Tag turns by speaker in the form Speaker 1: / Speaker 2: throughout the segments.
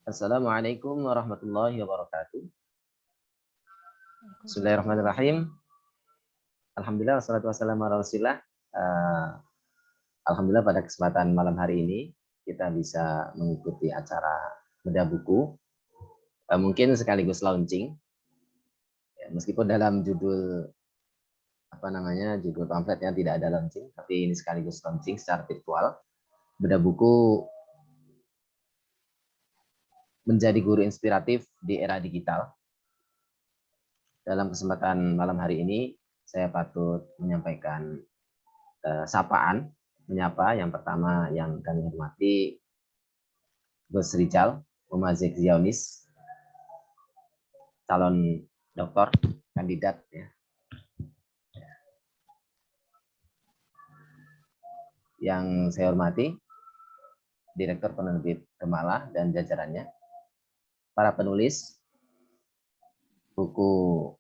Speaker 1: Assalamualaikum warahmatullahi wabarakatuh. Bismillahirrahmanirrahim. Alhamdulillah wassalatu wassalamu ala Rasulillah. Alhamdulillah pada kesempatan malam hari ini kita bisa mengikuti acara bedah buku. Mungkin sekaligus launching. Ya, meskipun dalam judul judul pamfletnya tidak ada launching, tapi ini sekaligus launching secara virtual. Bedah buku menjadi guru inspiratif di era digital. Dalam kesempatan malam hari ini, saya patut menyampaikan sapaan, menyapa yang pertama yang kami hormati Gus Rijal Mumazik Zionis, calon doktor, kandidat ya. Yang saya hormati Direktur Penerbit Gemala dan jajarannya, para penulis buku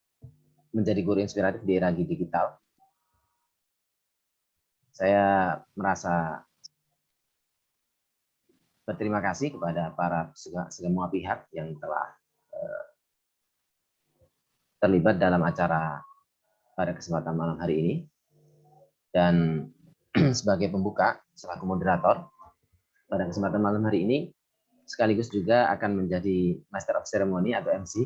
Speaker 1: Menjadi Guru Inspiratif di Era Digital. Saya merasa berterima kasih kepada para semua pihak yang telah terlibat dalam acara pada kesempatan malam hari ini. Dan sebagai pembuka, selaku moderator pada kesempatan malam hari ini, sekaligus juga akan menjadi Master of Ceremony atau MC,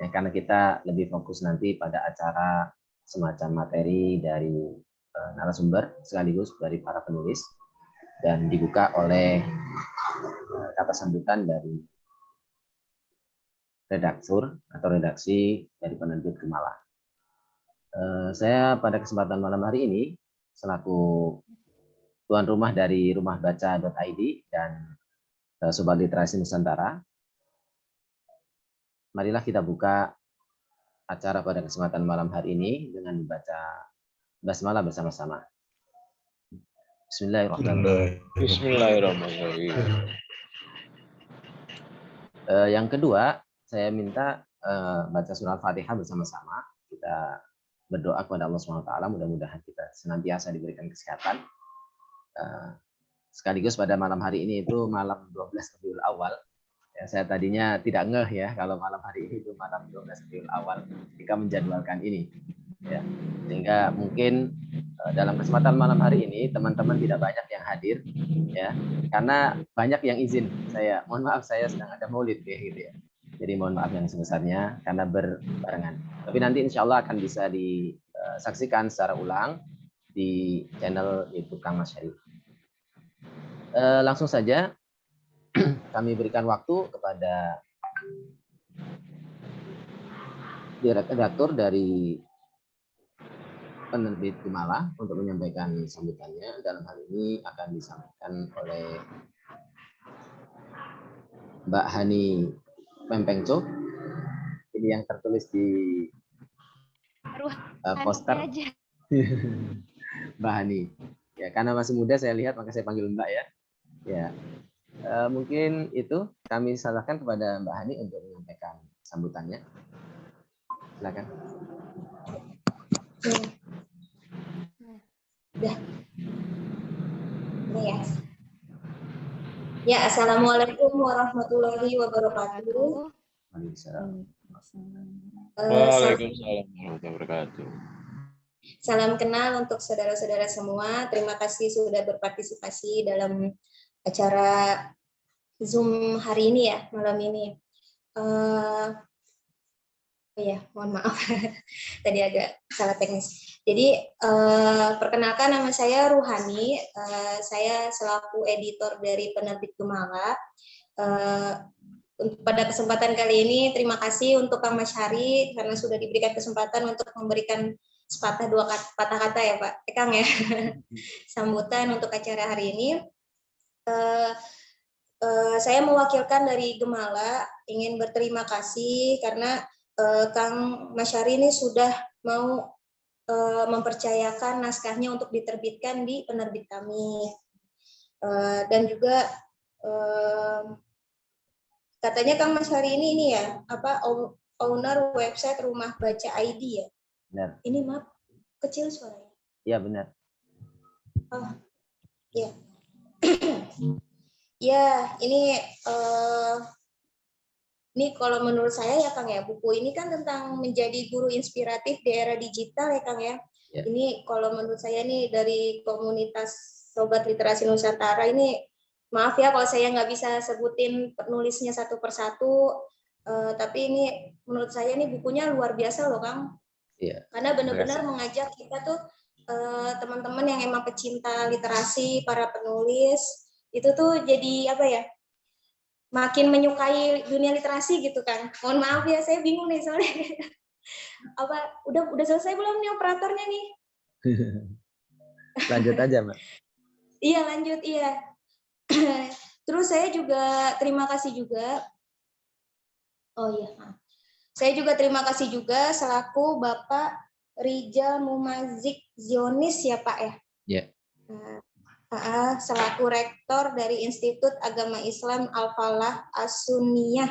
Speaker 1: ya, karena kita lebih fokus nanti pada acara semacam materi dari narasumber sekaligus dari para penulis, dan dibuka oleh kata sambutan dari redaktur atau redaksi dari Penerbit Gemala. Saya pada kesempatan malam hari ini selaku tuan rumah dari rumahbaca.id dan Sobat Literasi Nusantara, marilah kita buka acara pada kesempatan malam hari ini dengan membaca basmalah bersama-sama. Bismillahirrahmanirrahim.
Speaker 2: Bismillahirrahmanirrahim.
Speaker 1: Yang kedua, saya minta baca surah Al-Fatihah bersama-sama. Kita berdoa kepada Allah SWT, mudah-mudahan kita senantiasa diberikan kesehatan. Sekaligus pada malam hari ini itu malam 12 Rabiul Awal. Ya, saya tadinya tidak ngeh ya kalau malam hari ini itu malam 12 Rabiul Awal ketika menjadwalkan ini. Ya, sehingga mungkin dalam kesempatan malam hari ini teman-teman tidak banyak yang hadir, ya, karena banyak yang izin. Saya mohon maaf, saya sedang ada maulid ya, gitu ya. Jadi mohon maaf yang sebesarnya karena berbarengan. Tapi nanti insya Allah akan bisa disaksikan secara ulang di channel YouTube Kang Mas Syarif. Langsung saja kami berikan waktu kepada redaktur dari Penerbit Gemala untuk menyampaikan sambutannya. Dalam hal ini akan disampaikan oleh Mbak Hani Pempengco. Ini yang tertulis di poster. Mbak Hani. Ya, karena masih muda saya lihat maka saya panggil Mbak ya. Ya. Mungkin itu kami salahkan kepada Mbak Hani untuk menyampaikan sambutannya. Silakan.
Speaker 3: Udah. Ini ya. Ya, assalamualaikum warahmatullahi wabarakatuh.
Speaker 1: Waalaikumsalam.
Speaker 2: Waalaikumsalam warahmatullahi wabarakatuh.
Speaker 3: Salam kenal untuk saudara-saudara semua. Terima kasih sudah berpartisipasi dalam acara Zoom hari ini ya, malam ini. Ya, mohon maaf. Tadi agak salah teknis. Jadi, perkenalkan nama saya Ruhani. Saya selaku editor dari Penerbit Gemala. Pada kesempatan kali ini, terima kasih untuk Kang Mas Hari karena sudah diberikan kesempatan untuk memberikan sepatah dua patah kata ya Pak Kang ya, sambutan untuk acara hari ini. Saya mewakilkan dari Gemala, ingin berterima kasih karena Kang Mas Hari ini sudah mau mempercayakan naskahnya untuk diterbitkan di penerbit kami. Dan juga katanya Kang Mas Hari ini ya, owner website Rumah Baca ID ya?
Speaker 1: Benar.
Speaker 3: Ini maaf, kecil suaranya.
Speaker 1: Iya benar.
Speaker 3: Oh, ya. Ya, ini Ini kalau menurut saya ya Kang ya, buku ini kan tentang menjadi guru inspiratif di era digital ya Kang ya.
Speaker 1: Ya.
Speaker 3: Ini kalau menurut saya nih dari komunitas Sobat Literasi Nusantara ini, maaf ya kalau saya nggak bisa sebutin penulisnya satu persatu, tapi ini menurut saya nih bukunya luar biasa loh Kang.
Speaker 1: Iya.
Speaker 3: Karena benar-benar
Speaker 1: Terima kasih.
Speaker 3: mengajak kita tuh teman-teman yang emang pecinta literasi, para penulis, itu tuh jadi apa ya, makin menyukai dunia literasi gitu kan. Mohon maaf ya, saya bingung nih soalnya. Apa udah selesai belum nih operatornya nih?
Speaker 1: Lanjut aja, Mbak.
Speaker 3: Iya, lanjut, iya. Terus saya juga terima kasih juga. Oh iya, maaf. Saya juga terima kasih juga selaku Bapak Rijal Mumazik Zionis ya Pak ya.
Speaker 1: Ya.
Speaker 3: Selaku rektor dari Institut Agama Islam Al-Falah As-Sunniyah,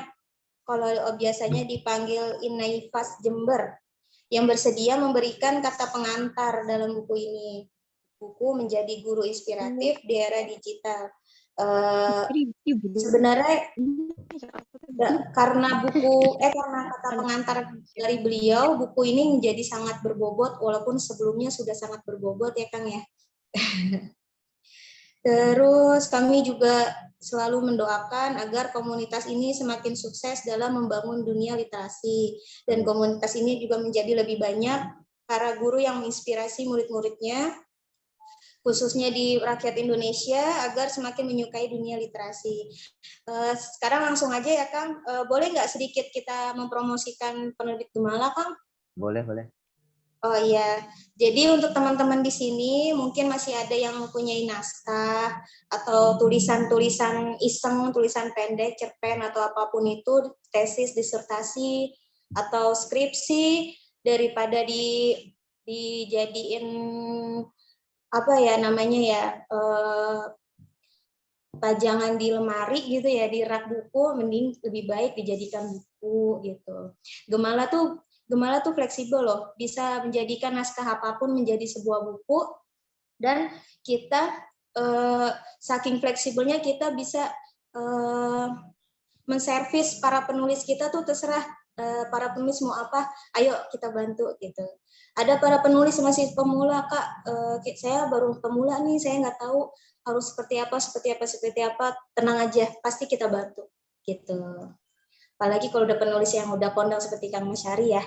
Speaker 3: kalau biasanya dipanggil Inaifas Jember, yang bersedia memberikan kata pengantar dalam buku ini. Buku menjadi guru inspiratif di era digital. Sebenarnya karena kata pengantar dari beliau, buku ini menjadi sangat berbobot, walaupun sebelumnya sudah sangat berbobot ya Kang ya. Terus kami juga selalu mendoakan agar komunitas ini semakin sukses dalam membangun dunia literasi. Dan komunitas ini juga menjadi lebih banyak para guru yang menginspirasi murid-muridnya, khususnya di rakyat Indonesia, agar semakin menyukai dunia literasi. Sekarang langsung aja ya Kang, boleh nggak sedikit kita mempromosikan penerbit Gemala Kang?
Speaker 1: Boleh.
Speaker 3: Oh iya, jadi untuk teman-teman di sini mungkin masih ada yang mempunyai naskah atau tulisan-tulisan iseng, tulisan pendek, cerpen atau apapun itu, tesis, disertasi atau skripsi, daripada dijadiin apa ya namanya ya, pajangan di lemari gitu ya, di rak buku, mending lebih baik dijadikan buku gitu. Gemala tuh fleksibel loh, bisa menjadikan naskah apapun menjadi sebuah buku, dan kita saking fleksibelnya kita bisa menservis para penulis kita tuh, terserah para penulis mau apa, ayo kita bantu gitu. Ada para penulis masih pemula Kak, saya baru pemula nih, saya nggak tahu harus seperti apa, tenang aja, pasti kita bantu gitu. Apalagi kalau udah penulis yang udah kondang seperti Kang Masyari ya.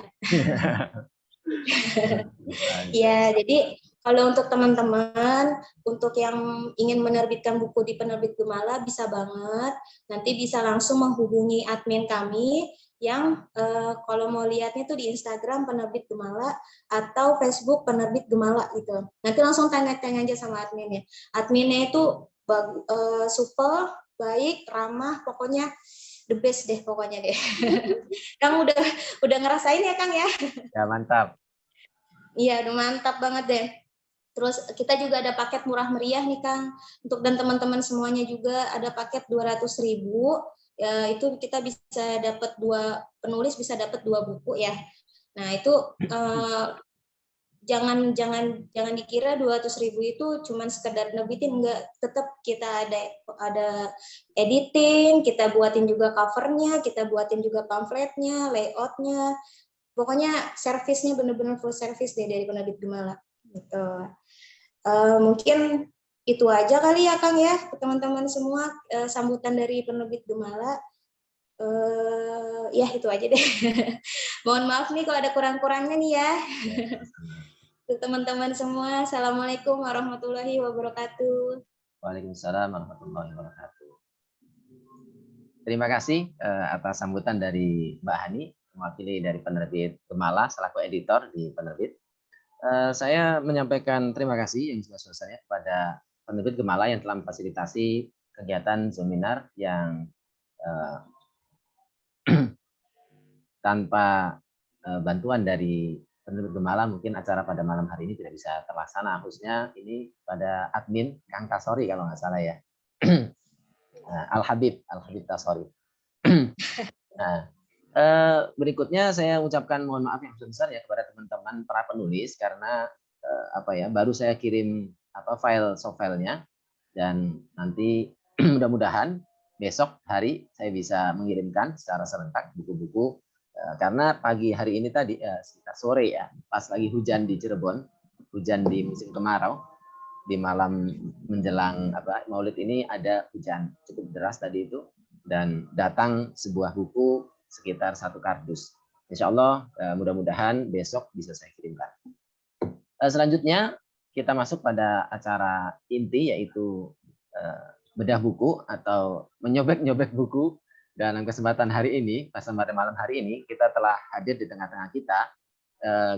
Speaker 3: Ya, jadi kalau untuk teman-teman, untuk yang ingin menerbitkan buku di Penerbit Gemala, bisa banget. Nanti bisa langsung menghubungi admin kami yang kalau mau lihatnya itu di Instagram Penerbit Gemala atau Facebook Penerbit Gemala gitu. Nanti langsung tanya-tanya aja sama adminnya. Adminnya itu supel, baik, ramah, pokoknya the best deh pokoknya deh. Kang udah ngerasain ya Kang ya?
Speaker 1: Ya, mantap.
Speaker 3: Iya, udah mantap banget deh. Terus kita juga ada paket murah meriah nih Kang. Untuk dan teman-teman semuanya juga ada paket 200.000. Ya, itu kita bisa dapat 2 penulis, bisa dapat 2 buku ya. Nah, itu jangan dikira 200.000 itu cuman sekedar nerbitin, enggak, tetap kita ada editing, kita buatin juga covernya, kita buatin juga pamfletnya, layoutnya, pokoknya servisnya benar-benar full service deh dari Penerbit Gemala gitu. Mungkin itu aja kali ya Kang ya, teman-teman semua, sambutan dari Penerbit Gemala. Ya itu aja deh. Mohon maaf nih kalau ada kurang-kurangnya nih ya. Teman-teman semua, Assalamualaikum warahmatullahi wabarakatuh.
Speaker 1: Waalaikumsalam warahmatullahi wabarakatuh. Terima kasih atas sambutan dari Mbak Hani, mewakili dari Penerbit Gemala selaku editor di Penerbit. Saya menyampaikan terima kasih yang sebesar-besarnya kepada Penerbit Gemala yang telah memfasilitasi kegiatan seminar yang tanpa bantuan dari Penerbit Gemala mungkin acara pada malam hari ini tidak bisa terlaksana, khususnya ini pada admin Kang Tasori kalau nggak salah ya. Al Habib Tasori. Nah, berikutnya saya ucapkan mohon maaf yang besar ya kepada teman-teman para penulis karena baru saya kirim file softwarenya, dan nanti mudah-mudahan besok hari saya bisa mengirimkan secara serentak buku-buku, karena pagi hari ini tadi sekitar sore ya, pas lagi hujan di Cirebon, hujan di musim kemarau, di malam menjelang Maulid ini ada hujan cukup deras tadi itu, dan datang sebuah buku sekitar 1 kardus. Insya Allah mudah-mudahan besok bisa saya kirimkan. Selanjutnya kita masuk pada acara inti, yaitu bedah buku atau menyobek-nyobek buku. Dalam kesempatan hari ini, pada malam hari ini, kita telah hadir di tengah-tengah kita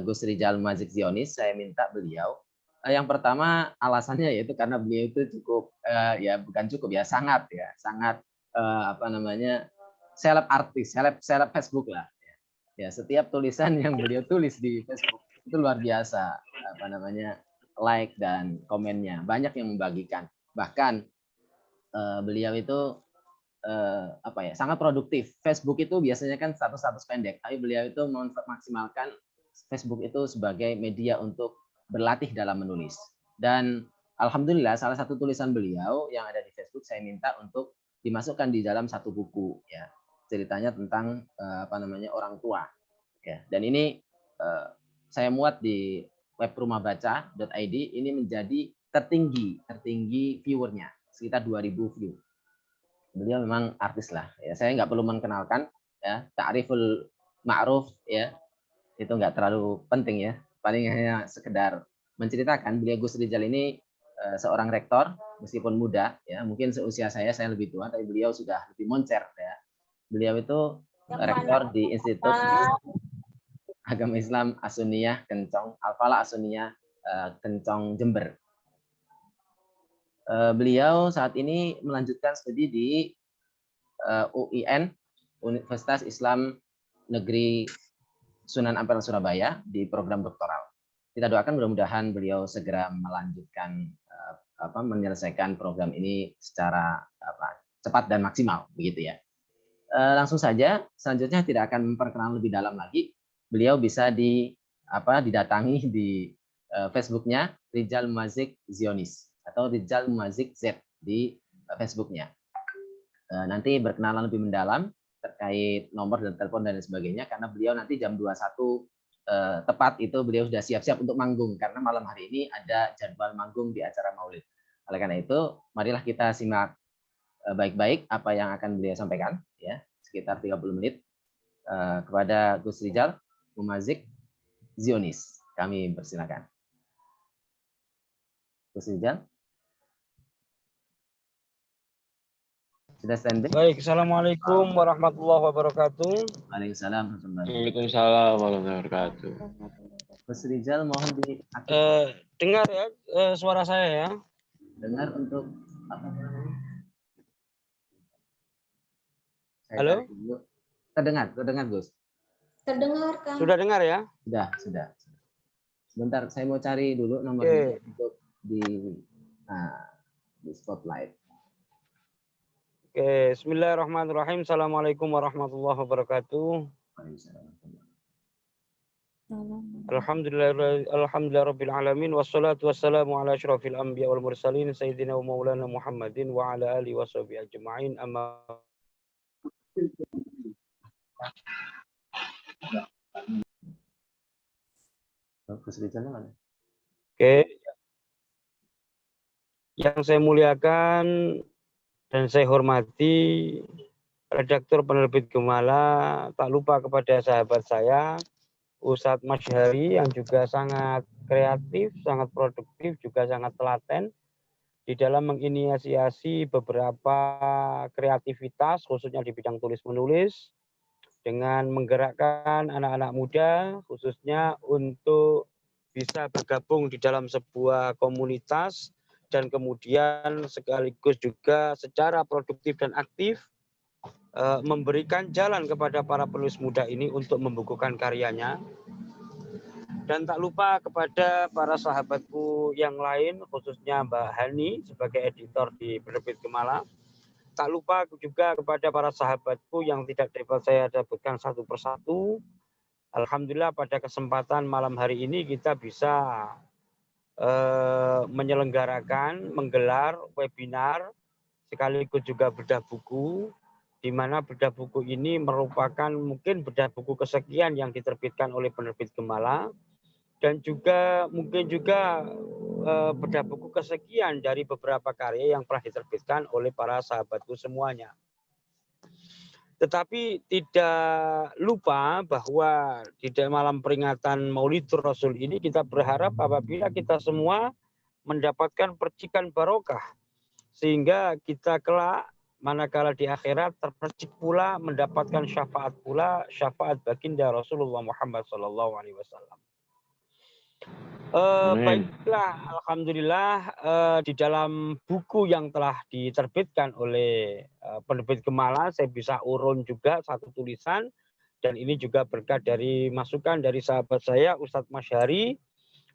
Speaker 1: Gus Rijal Mumazik Zionis. Saya minta beliau, yang pertama alasannya yaitu karena beliau itu cukup bukan cukup ya, sangat seleb artis, seleb Facebook lah. Ya, setiap tulisan yang beliau tulis di Facebook itu luar biasa, like dan komennya banyak yang membagikan. Bahkan beliau itu sangat produktif. Facebook itu biasanya kan status-status pendek, tapi beliau itu memaksimalkan Facebook itu sebagai media untuk berlatih dalam menulis. Dan alhamdulillah salah satu tulisan beliau yang ada di Facebook saya minta untuk dimasukkan di dalam satu buku ya. Ceritanya tentang orang tua. Ya, dan ini saya muat di web rumahbaca.id, ini menjadi tertinggi viewernya, sekitar 2000 view. Beliau memang artis lah ya, saya nggak perlu mengenalkan ya, ta'riful ma'ruf ya, itu nggak terlalu penting ya, paling hanya sekedar menceritakan beliau Gus Rijal ini seorang rektor meskipun muda ya, mungkin seusia saya lebih tua, tapi beliau sudah lebih moncer ya. Beliau itu rektor di Institut Agama Islam As-Sunniyah Kencong, Al-Falah As-Sunniyah Kencong, Jember. Beliau saat ini melanjutkan studi di UIN, Universitas Islam Negeri Sunan Ampel Surabaya, di program doktoral. Kita doakan mudah-mudahan beliau segera melanjutkan menyelesaikan program ini secara cepat dan maksimal begitu ya. Langsung saja, selanjutnya tidak akan memperkenalkan lebih dalam lagi. Beliau bisa didatangi di Facebooknya Rijal Mumazik Zionis atau Rijal Mumazik Z di Facebooknya. Nanti berkenalan lebih mendalam terkait nomor dan telepon dan sebagainya, karena beliau nanti jam 21 tepat itu beliau sudah siap-siap untuk manggung, karena malam hari ini ada jadwal manggung di acara Maulid. Oleh karena itu, marilah kita simak baik-baik apa yang akan beliau sampaikan ya, sekitar 30 menit kepada Gus Rijal Mumazik Zionis. Kami persilakan. Gus Rijal. Sudah standby?
Speaker 4: Baik, Assalamualaikum warahmatullahi wabarakatuh.
Speaker 1: Waalaikumsalam.
Speaker 2: Waalaikumsalam warahmatullahi wabarakatuh.
Speaker 1: Gus Rijal mohon di
Speaker 4: dengar ya suara saya ya.
Speaker 1: Dengar untuk apa namanya?
Speaker 4: Halo?
Speaker 1: Terdengar Gus.
Speaker 3: Terdengar, Kang.
Speaker 4: Sudah dengar ya?
Speaker 1: Sudah. Sebentar, saya mau cari dulu nomornya untuk di spotlight.
Speaker 4: Oke, bismillahirrahmanirrahim. Assalamualaikum warahmatullahi wabarakatuh. Alhamdulillahirabbil alamin, wassalatu wassalamu ala asyrafil anbiya wal mursalin sayyidina wa maulana Muhammadin wa ala alihi washabihi ajma'in. Amma Oke. Yang saya muliakan dan saya hormati redaktur penerbit Gemala, tak lupa kepada sahabat saya Ustadz Masyari yang juga sangat kreatif, sangat produktif, juga sangat telaten di dalam menginisiasi beberapa kreativitas khususnya di bidang tulis-menulis dengan menggerakkan anak-anak muda khususnya untuk bisa bergabung di dalam sebuah komunitas dan kemudian sekaligus juga secara produktif dan aktif memberikan jalan kepada para penulis muda ini untuk membukukan karyanya. Dan tak lupa kepada para sahabatku yang lain, khususnya Mbak Hani sebagai editor di Penerbit Gemala. Tak lupa juga kepada para sahabatku yang tidak dapat saya sebutkan satu persatu. Alhamdulillah pada kesempatan malam hari ini kita bisa menggelar webinar sekaligus juga bedah buku, di mana bedah buku ini merupakan mungkin bedah buku kesekian yang diterbitkan oleh penerbit Gemala, dan juga mungkin juga bedah buku kesekian dari beberapa karya yang pernah diterbitkan oleh para sahabatku semuanya. Tetapi tidak lupa bahwa di malam peringatan Maulidur Rasul ini kita berharap apabila kita semua mendapatkan percikan barokah, sehingga kita kelak manakala di akhirat terpercik pula mendapatkan syafaat pula, syafaat baginda Rasulullah Muhammad SAW. Baiklah, alhamdulillah di dalam buku yang telah diterbitkan oleh penerbit Gemala, saya bisa urun juga satu tulisan, dan ini juga berkat dari masukan dari sahabat saya Ustadz Masyari,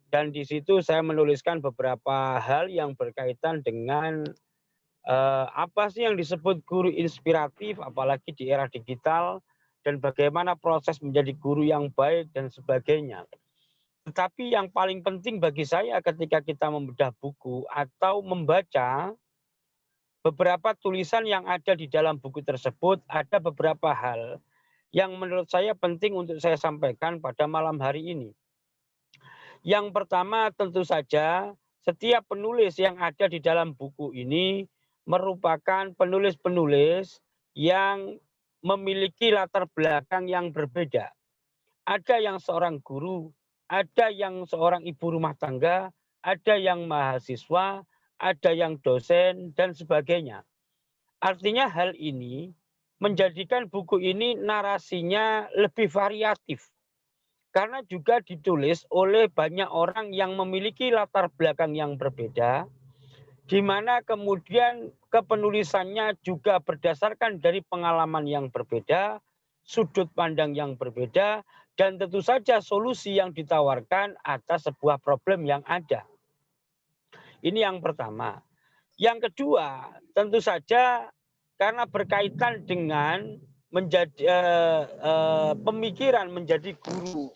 Speaker 4: dan di situ saya menuliskan beberapa hal yang berkaitan dengan apa sih yang disebut guru inspiratif, apalagi di era digital, dan bagaimana proses menjadi guru yang baik dan sebagainya. Tetapi yang paling penting bagi saya ketika kita membedah buku atau membaca beberapa tulisan yang ada di dalam buku tersebut, ada beberapa hal yang menurut saya penting untuk saya sampaikan pada malam hari ini. Yang pertama tentu saja setiap penulis yang ada di dalam buku ini merupakan penulis-penulis yang memiliki latar belakang yang berbeda. Ada yang seorang guru, ada yang seorang ibu rumah tangga, ada yang mahasiswa, ada yang dosen, dan sebagainya. Artinya hal ini menjadikan buku ini narasinya lebih variatif. Karena juga ditulis oleh banyak orang yang memiliki latar belakang yang berbeda, di mana kemudian kepenulisannya juga berdasarkan dari pengalaman yang berbeda, sudut pandang yang berbeda, dan tentu saja solusi yang ditawarkan atas sebuah problem yang ada. Ini yang pertama. Yang kedua, tentu saja karena berkaitan dengan menjadi pemikiran menjadi guru.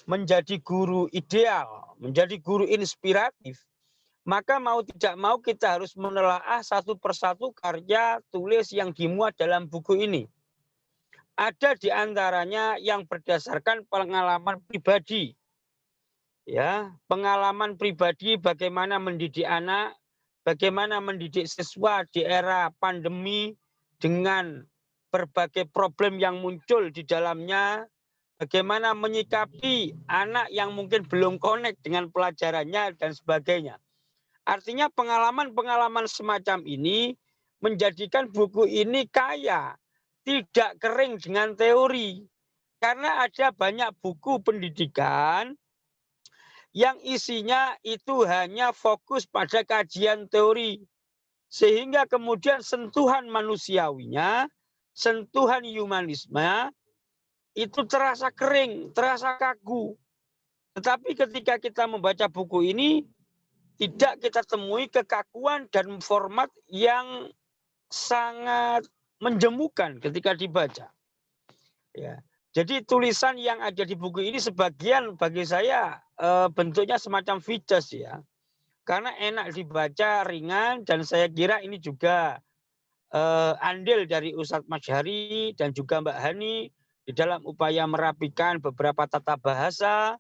Speaker 4: Menjadi guru ideal, menjadi guru inspiratif, maka mau tidak mau kita harus menelaah satu persatu karya tulis yang dimuat dalam buku ini. Ada di antaranya yang berdasarkan pengalaman pribadi. Ya, pengalaman pribadi bagaimana mendidik anak, bagaimana mendidik siswa di era pandemi dengan berbagai problem yang muncul di dalamnya, bagaimana menyikapi anak yang mungkin belum connect dengan pelajarannya dan sebagainya. Artinya pengalaman-pengalaman semacam ini menjadikan buku ini kaya, tidak kering dengan teori. Karena ada banyak buku pendidikan yang isinya itu hanya fokus pada kajian teori. Sehingga kemudian sentuhan manusiawinya, sentuhan humanisme, itu terasa kering, terasa kaku. Tetapi ketika kita membaca buku ini, tidak kita temui kekakuan dan format yang sangat menjemukan ketika dibaca. Ya. Jadi tulisan yang ada di buku ini sebagian bagi saya bentuknya semacam fiches ya. Karena enak dibaca, ringan, dan saya kira ini juga andil dari Ustadz Masyari dan juga Mbak Hani di dalam upaya merapikan beberapa tata bahasa,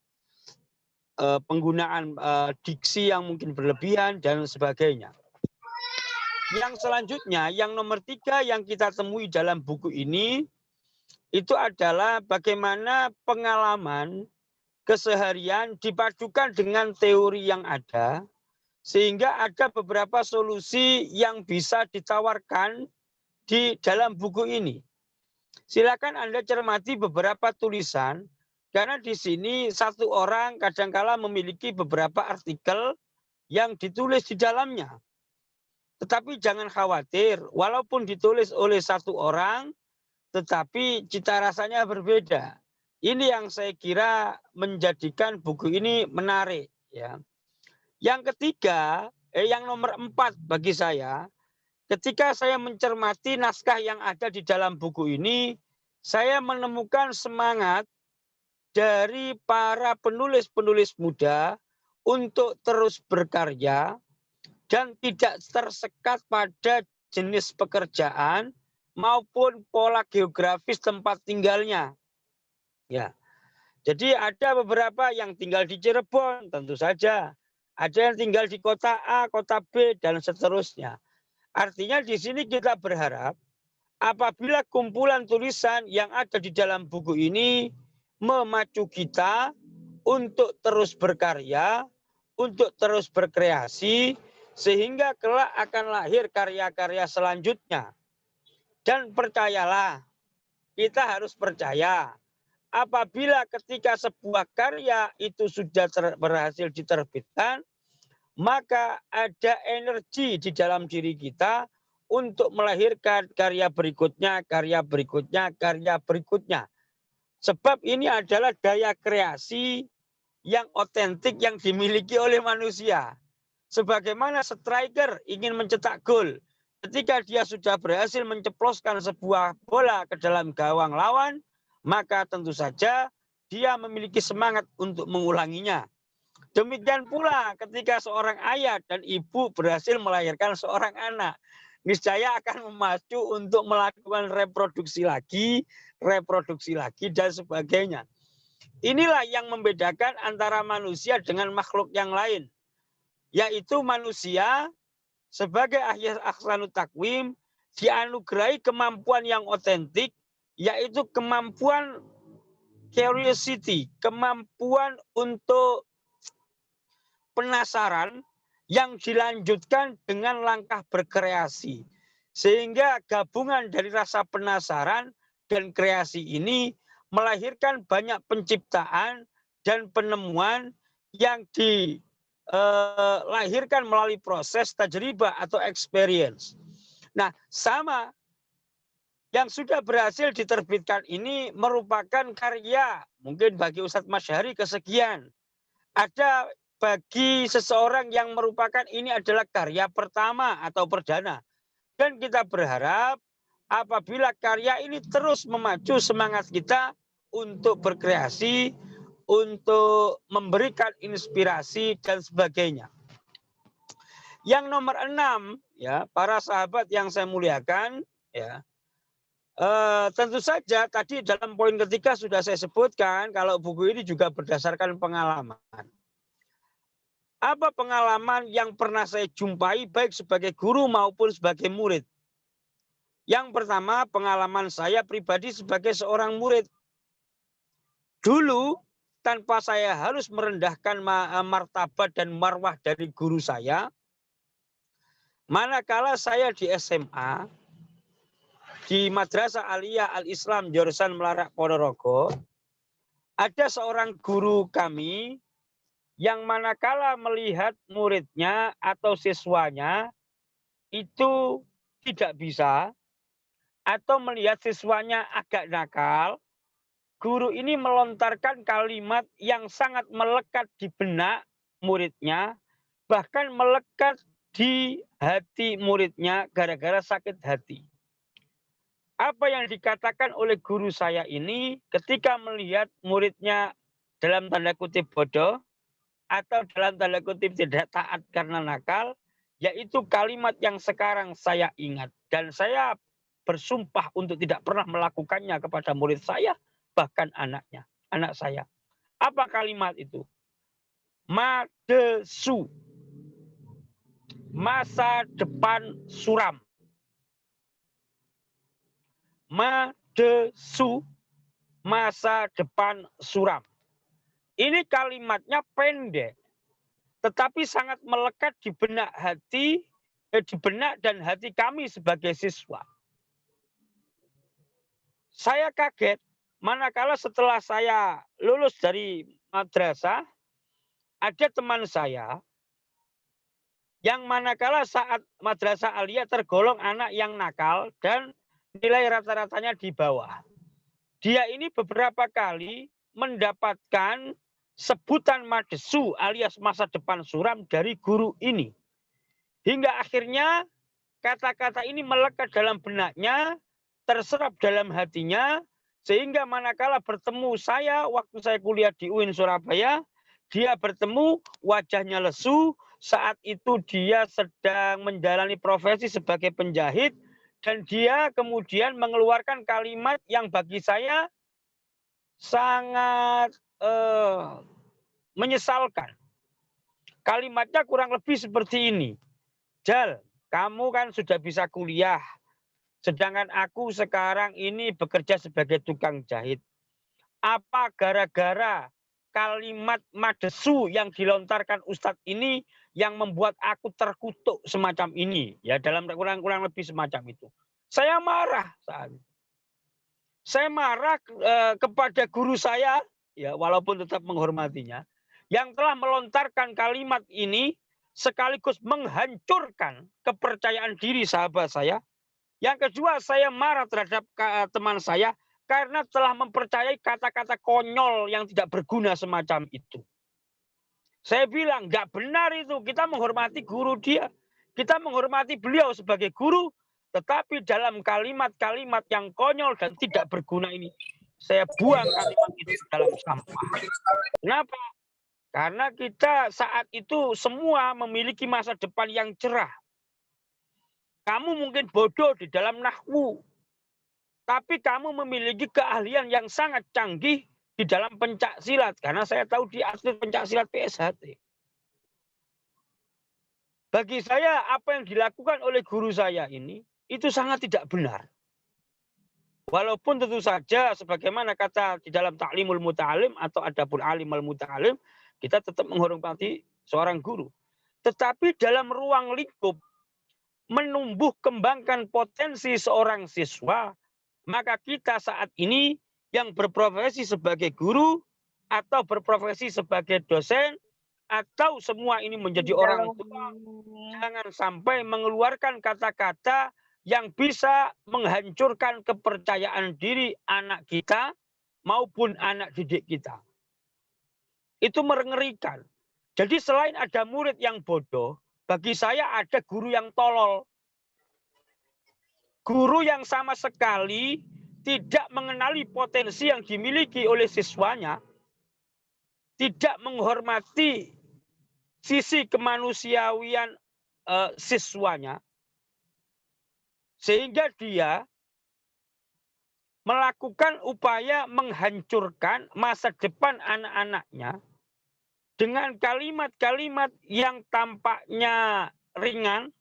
Speaker 4: penggunaan diksi yang mungkin berlebihan, dan sebagainya. Yang selanjutnya, yang nomor 3 yang kita temui dalam buku ini, itu adalah bagaimana pengalaman keseharian dipadukan dengan teori yang ada, sehingga ada beberapa solusi yang bisa ditawarkan di dalam buku ini. Silakan Anda cermati beberapa tulisan, karena di sini satu orang kadangkala memiliki beberapa artikel yang ditulis di dalamnya. Tetapi jangan khawatir, walaupun ditulis oleh satu orang, tetapi cita rasanya berbeda. Ini yang saya kira menjadikan buku ini menarik. Ya. Yang ketiga, yang nomor 4 bagi saya, ketika saya mencermati naskah yang ada di dalam buku ini, saya menemukan semangat dari para penulis-penulis muda untuk terus berkarya, dan tidak tersekat pada jenis pekerjaan maupun pola geografis tempat tinggalnya. Ya. Jadi ada beberapa yang tinggal di Cirebon, tentu saja. Ada yang tinggal di kota A, kota B, dan seterusnya. Artinya di sini kita berharap apabila kumpulan tulisan yang ada di dalam buku ini memacu kita untuk terus berkarya, untuk terus berkreasi, sehingga kelak akan lahir karya-karya selanjutnya. Dan percayalah, kita harus percaya, apabila ketika sebuah karya itu sudah berhasil diterbitkan, maka ada energi di dalam diri kita untuk melahirkan karya berikutnya, karya berikutnya, karya berikutnya. Sebab ini adalah daya kreasi yang otentik yang dimiliki oleh manusia. Sebagaimana striker ingin mencetak gol, ketika dia sudah berhasil menceploskan sebuah bola ke dalam gawang lawan, maka tentu saja dia memiliki semangat untuk mengulanginya. Demikian pula ketika seorang ayah dan ibu berhasil melahirkan seorang anak, niscaya akan memacu untuk melakukan reproduksi lagi, dan sebagainya. Inilah yang membedakan antara manusia dengan makhluk yang lain, yaitu manusia sebagai ahsanut takwim dianugerahi kemampuan yang otentik, yaitu kemampuan curiosity, kemampuan untuk penasaran yang dilanjutkan dengan langkah berkreasi. Sehingga gabungan dari rasa penasaran dan kreasi ini melahirkan banyak penciptaan dan penemuan yang dilahirkan melalui proses tajribah atau experience. Nah, sama yang sudah berhasil diterbitkan ini merupakan karya, mungkin bagi Ustadz Masyari kesekian. Ada bagi seseorang yang merupakan ini adalah karya pertama atau perdana. Dan kita berharap apabila karya ini terus memacu semangat kita untuk berkreasi, untuk memberikan inspirasi dan sebagainya. Yang nomor 6, ya, para sahabat yang saya muliakan, ya, tentu saja tadi dalam poin ketiga sudah saya sebutkan kalau buku ini juga berdasarkan pengalaman. Apa pengalaman yang pernah saya jumpai baik sebagai guru maupun sebagai murid? Yang pertama, pengalaman saya pribadi sebagai seorang murid. Dulu tanpa saya harus merendahkan martabat dan marwah dari guru saya, manakala saya di SMA, di Madrasah Aliyah Al-Islam Jurusan Melarak Ponorogo, ada seorang guru kami yang manakala melihat muridnya atau siswanya itu tidak bisa atau melihat siswanya agak nakal, guru ini melontarkan kalimat yang sangat melekat di benak muridnya, bahkan melekat di hati muridnya gara-gara sakit hati. Apa yang dikatakan oleh guru saya ini ketika melihat muridnya dalam tanda kutip bodoh, atau dalam tanda kutip tidak taat karena nakal, yaitu kalimat yang sekarang saya ingat. Dan saya bersumpah untuk tidak pernah melakukannya kepada murid saya, bahkan anak saya. Apa kalimat itu? Madesu, masa depan suram. Madesu, masa depan suram. Ini kalimatnya pendek, tetapi sangat melekat di benak hati, di benak dan hati kami sebagai siswa. Saya kaget, manakala setelah saya lulus dari madrasah, ada teman saya yang manakala saat madrasah aliyah tergolong anak yang nakal dan nilai rata-ratanya di bawah. Dia ini beberapa kali mendapatkan sebutan madesu alias masa depan suram dari guru ini. Hingga akhirnya kata-kata ini melekat dalam benaknya, terserap dalam hatinya, sehingga manakala bertemu saya waktu saya kuliah di UIN Surabaya, dia bertemu wajahnya lesu, saat itu dia sedang menjalani profesi sebagai penjahit dan dia kemudian mengeluarkan kalimat yang bagi saya sangat menyesalkan. Kalimatnya kurang lebih seperti ini. Jal, kamu kan sudah bisa kuliah. Sedangkan aku sekarang ini bekerja sebagai tukang jahit. Apa gara-gara kalimat madesu yang dilontarkan Ustadz ini yang membuat aku terkutuk semacam ini? Ya, dalam kurang lebih semacam itu. Saya marah saat itu. Saya marah kepada guru saya, ya walaupun tetap menghormatinya, yang telah melontarkan kalimat ini sekaligus menghancurkan kepercayaan diri sahabat saya. Yang kedua, saya marah terhadap teman saya karena telah mempercayai kata-kata konyol yang tidak berguna semacam itu. Saya bilang, nggak benar itu. Kita menghormati guru dia. Kita menghormati beliau sebagai guru. Tetapi dalam kalimat-kalimat yang konyol dan tidak berguna ini, saya buang kalimat itu dalam sampah. Kenapa? Karena kita saat itu semua memiliki masa depan yang cerah. Kamu mungkin bodoh di dalam nahwu, tapi kamu memiliki keahlian yang sangat canggih di dalam pencak silat. Karena saya tahu di atlet pencak silat PSHT. Bagi saya apa yang dilakukan oleh guru saya ini, itu sangat tidak benar. Walaupun tentu saja sebagaimana kata di dalam Ta'limul Muta'alim atau Adabul Alimul Muta'alim, kita tetap menghormati seorang guru. Tetapi dalam ruang lingkup menumbuh kembangkan potensi seorang siswa, maka kita saat ini yang berprofesi sebagai guru atau berprofesi sebagai dosen atau semua ini menjadi orang tua, jangan sampai mengeluarkan kata-kata yang bisa menghancurkan kepercayaan diri anak kita maupun anak didik kita. Itu mengerikan. Jadi selain ada murid yang bodoh, bagi saya ada guru yang tolol. Guru yang sama sekali tidak mengenali potensi yang dimiliki oleh siswanya, tidak menghormati sisi kemanusiawian siswanya, sehingga dia melakukan upaya menghancurkan masa depan anak-anaknya dengan kalimat-kalimat yang tampaknya ringan,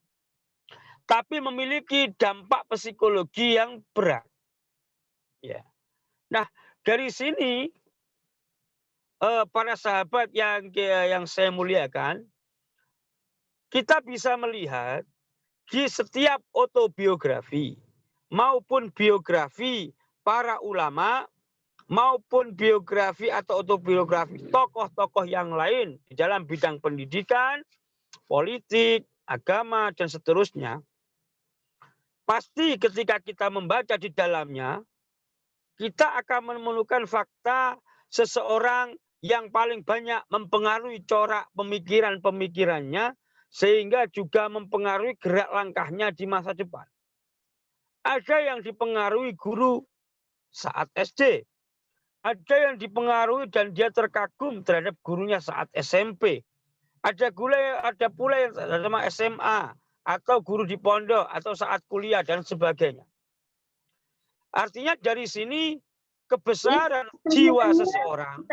Speaker 4: tapi memiliki dampak psikologi yang berat. Ya. Nah, dari sini para sahabat yang saya muliakan, kita bisa melihat di setiap autobiografi maupun biografi para ulama maupun biografi atau autobiografi tokoh-tokoh yang lain di dalam bidang pendidikan, politik, agama, dan seterusnya, pasti ketika kita membaca di dalamnya, kita akan menemukan fakta seseorang yang paling banyak mempengaruhi corak pemikiran-pemikirannya, sehingga juga mempengaruhi gerak langkahnya di masa depan. Ada yang dipengaruhi guru saat SD. Ada yang dipengaruhi dan dia terkagum terhadap gurunya saat SMP. Ada pula yang sama SMA atau guru di pondok atau saat kuliah dan sebagainya. Artinya dari sini kebesaran jiwa seseorang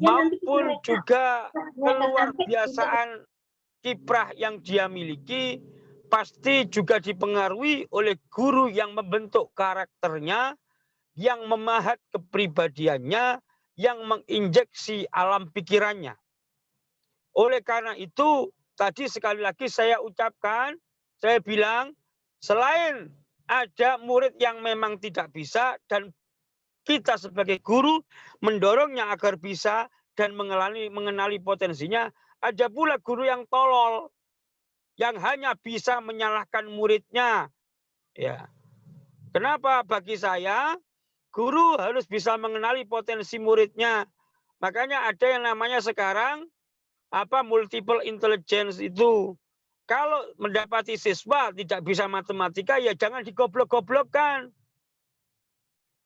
Speaker 4: maupun juga keluar biasaan kiprah yang dia miliki pasti juga dipengaruhi oleh guru yang membentuk karakternya, yang memahat kepribadiannya, yang menginjeksi alam pikirannya. Oleh karena itu, tadi sekali lagi saya ucapkan, saya bilang, selain ada murid yang memang tidak bisa dan kita sebagai guru mendorongnya agar bisa dan mengenali potensinya, ada pula guru yang tolol, yang hanya bisa menyalahkan muridnya. Ya. Kenapa? Bagi saya, guru harus bisa mengenali potensi muridnya. Makanya ada yang namanya sekarang multiple intelligence itu. Kalau mendapati siswa tidak bisa matematika, ya jangan digoblok-goblokkan.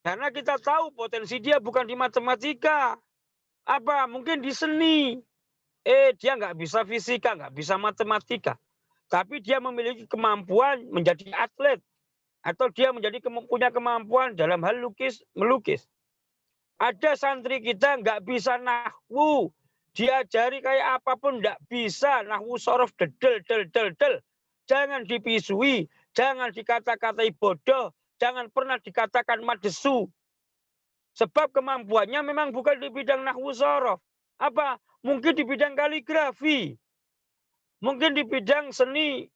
Speaker 4: Karena kita tahu potensi dia bukan di matematika. Mungkin di seni. dia nggak bisa fisika, nggak bisa matematika. Tapi dia memiliki kemampuan menjadi atlet. Atau dia punya kemampuan dalam hal melukis. Ada santri kita nggak bisa nahwu. Diajari kayak apapun nggak bisa. Nahwu sorof del. Jangan dipisui. Jangan dikata-katai bodoh. Jangan pernah dikatakan madesu. Sebab kemampuannya memang bukan di bidang nahwu sorof. Apa? Mungkin di bidang kaligrafi. Mungkin di bidang seni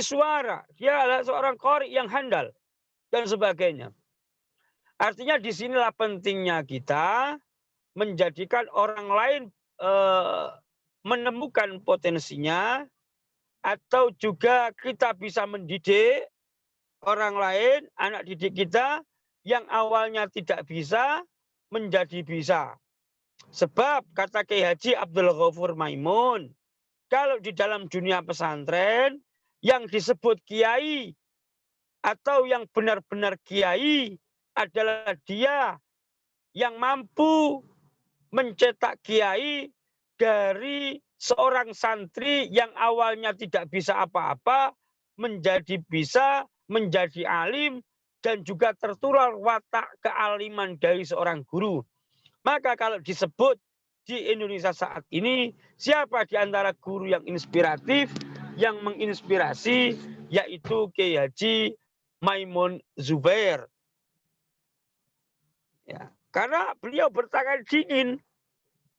Speaker 4: suara. Dia adalah seorang qori yang handal. Dan sebagainya. Artinya disinilah pentingnya kita menjadikan orang lain menemukan potensinya. Atau juga kita bisa mendidik orang lain, anak didik kita yang awalnya tidak bisa menjadi bisa. Sebab kata Kiai Haji Abdul Ghafur Maimun, kalau di dalam dunia pesantren yang disebut kiai atau yang benar-benar kiai adalah dia yang mampu mencetak kiai dari seorang santri yang awalnya tidak bisa apa-apa menjadi bisa, menjadi alim, dan juga tertular watak kealiman dari seorang guru. Maka kalau disebut di Indonesia saat ini, siapa di antara guru yang inspiratif, yang menginspirasi, yaitu Kiai Haji Maimun Zubair. Ya, karena beliau bertangan dingin.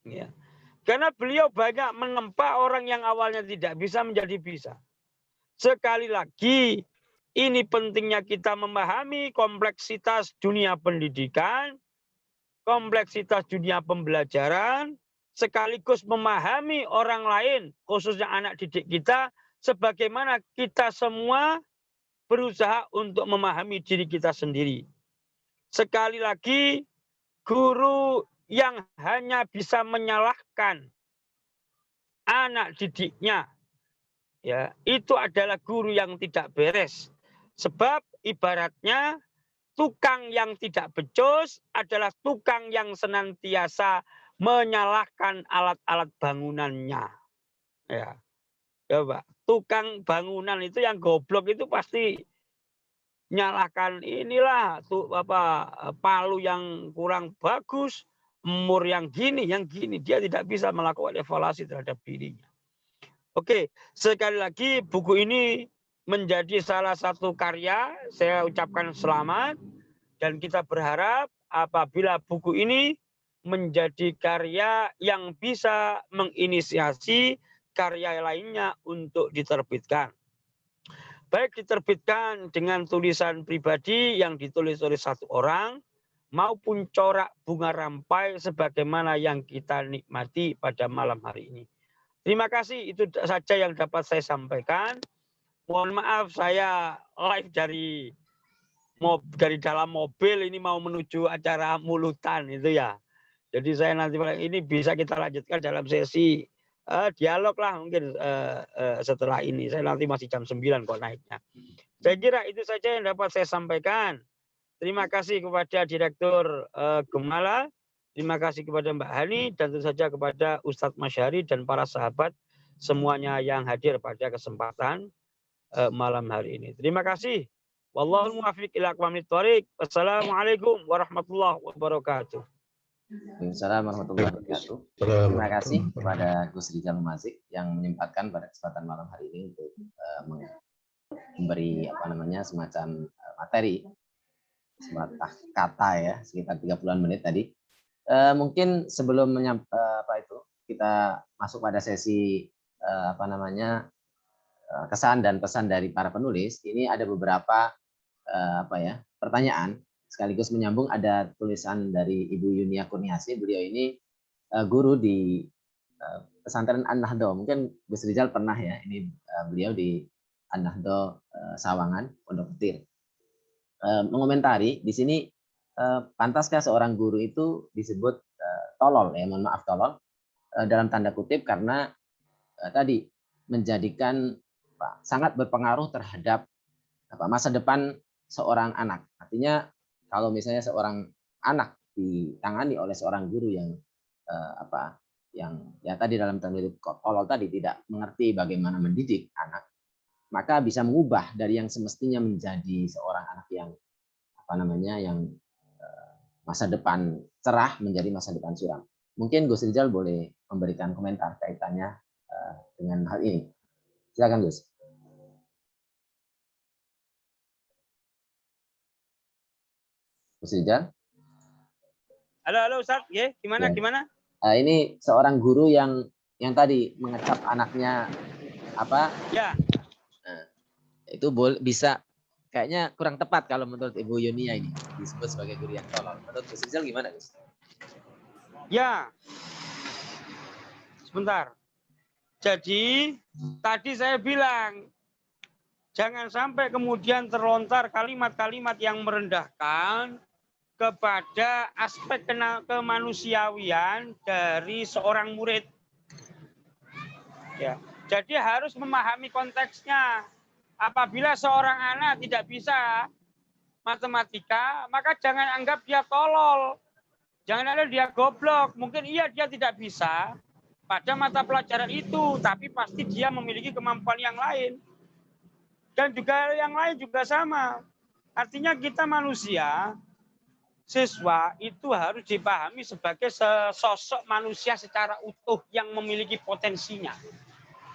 Speaker 4: Ya. Karena beliau banyak menempa orang yang awalnya tidak bisa menjadi bisa. Sekali lagi, ini pentingnya kita memahami kompleksitas dunia pendidikan, kompleksitas dunia pembelajaran, sekaligus memahami orang lain, khususnya anak didik kita, sebagaimana kita semua berusaha untuk memahami diri kita sendiri. Sekali lagi, guru yang hanya bisa menyalahkan anak didiknya, ya, itu adalah guru yang tidak beres. Sebab ibaratnya tukang yang tidak becus adalah tukang yang senantiasa menyalahkan alat-alat bangunannya. Ya, coba tukang bangunan itu yang goblok itu pasti nyalahkan inilah palu yang kurang bagus, mur yang gini. Dia tidak bisa melakukan evaluasi terhadap dirinya. Oke, sekali lagi buku ini menjadi salah satu karya. Saya ucapkan selamat dan kita berharap apabila buku ini menjadi karya yang bisa menginisiasi karya lainnya untuk diterbitkan. Baik diterbitkan dengan tulisan pribadi yang ditulis oleh satu orang, maupun corak bunga rampai sebagaimana yang kita nikmati pada malam hari ini. Terima kasih, itu saja yang dapat saya sampaikan. Mohon maaf saya live dari dalam mobil, ini mau menuju acara mulutan itu ya. Jadi saya nanti ini bisa kita lanjutkan dalam sesi dialog lah mungkin setelah ini. Saya nanti masih jam 9 kok naiknya. Saya kira itu saja yang dapat saya sampaikan. Terima kasih kepada Direktur Gemala, terima kasih kepada Mbak Hani, dan tentu saja kepada Ustadz Masyari dan para sahabat semuanya yang hadir pada kesempatan malam hari ini. Terima kasih. Wallahul muwaffiq ila aqwamit thoriq. Wassalamualaikum warahmatullahi wabarakatuh.
Speaker 1: Waalaikumsalam warahmatullahi wabarakatuh. Terima kasih kepada Gus Rizal Mazik yang menyempatkan pada kesempatan malam hari ini untuk memberi semacam materi, semacam kata ya, sekitar 30-an menit tadi. Mungkin sebelum kita masuk pada sesi kesan dan pesan dari para penulis, ini ada beberapa pertanyaan. Sekaligus menyambung, ada tulisan dari Ibu Yunia Kurniasi. Beliau ini guru di pesantren An-Nahdo. Mungkin Gus Rizal pernah ya, ini beliau di An-Nahdo Sawangan, Pondok Petir. Mengomentari di sini, pantaskah seorang guru itu disebut tolol ya, mohon maaf tolol dalam tanda kutip, karena tadi menjadikan sangat berpengaruh terhadap masa depan seorang anak. Artinya kalau misalnya seorang anak ditangani oleh seorang guru yang yang ya tadi dalam tanda kutip tolol tadi, tidak mengerti bagaimana mendidik anak, maka bisa mengubah dari yang semestinya menjadi seorang anak yang apa namanya yang masa depan cerah menjadi masa depan suram. Mungkin Gus Rizal boleh memberikan komentar kaitannya dengan hal ini. Silakan Gus. Gus Rizal.
Speaker 4: Halo Ustaz, ya, gimana
Speaker 1: Ya.
Speaker 4: gimana?
Speaker 1: Ini seorang guru yang tadi mengecap anaknya apa?
Speaker 4: Ya.
Speaker 1: Nah, itu bisa kayaknya kurang tepat kalau menurut Ibu Yunia ini disebut sebagai guru yang tolol. Menurut Gus Rizal gimana Gus?
Speaker 4: Ya. Sebentar. Jadi tadi saya bilang jangan sampai kemudian terlontar kalimat-kalimat yang merendahkan kepada aspek kemanusiawian dari seorang murid. Ya. Jadi harus memahami konteksnya. Apabila seorang anak tidak bisa matematika, maka jangan anggap dia tolol. Jangan anggap dia goblok. Mungkin iya dia tidak bisa pada mata pelajaran itu, tapi pasti dia memiliki kemampuan yang lain. Dan juga yang lain juga sama. Artinya kita manusia, siswa itu harus dipahami sebagai sosok manusia secara utuh yang memiliki potensinya.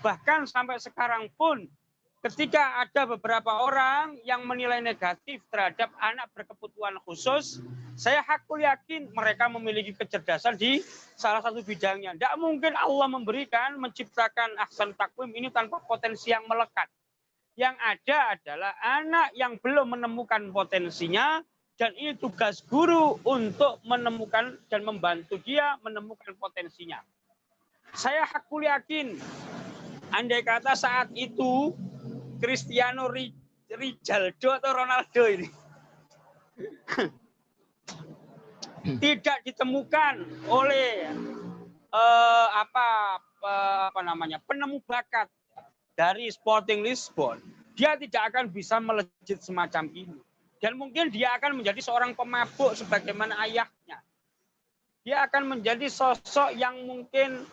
Speaker 4: Bahkan sampai sekarang pun ketika ada beberapa orang yang menilai negatif terhadap anak berkebutuhan khusus, saya hakul yakin mereka memiliki kecerdasan di salah satu bidangnya. Tidak mungkin Allah menciptakan ahsan takwim ini tanpa potensi yang melekat. Yang ada adalah anak yang belum menemukan potensinya, dan ini tugas guru untuk menemukan dan membantu dia menemukan potensinya. Saya hakul yakin, andai kata saat itu Cristiano Ronaldo atau Ronaldo ini tidak ditemukan oleh penemu bakat dari Sporting Lisbon, dia tidak akan bisa melejit semacam ini. Dan mungkin dia akan menjadi seorang pemabuk sebagaimana ayahnya. Dia akan menjadi sosok yang mungkin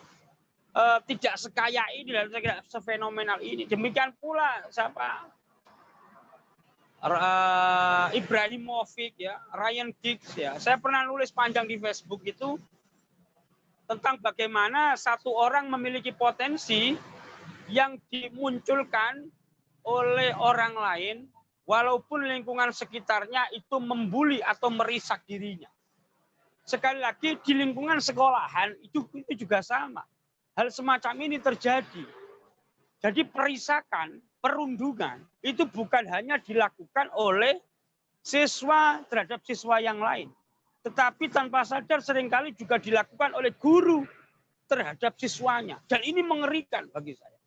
Speaker 4: tidak sekaya ini dan tidak sefenomenal ini. Demikian pula siapa? Ibrahimovic ya, Ryan Giggs ya. Saya pernah nulis panjang di Facebook itu tentang bagaimana satu orang memiliki potensi yang dimunculkan oleh orang lain walaupun lingkungan sekitarnya itu membuli atau merisak dirinya. Sekali lagi di lingkungan sekolahan itu juga sama. Hal semacam ini terjadi. Jadi perisakan, perundungan itu bukan hanya dilakukan oleh siswa terhadap siswa yang lain. Tetapi tanpa sadar seringkali juga dilakukan oleh guru terhadap siswanya. Dan ini mengerikan bagi saya.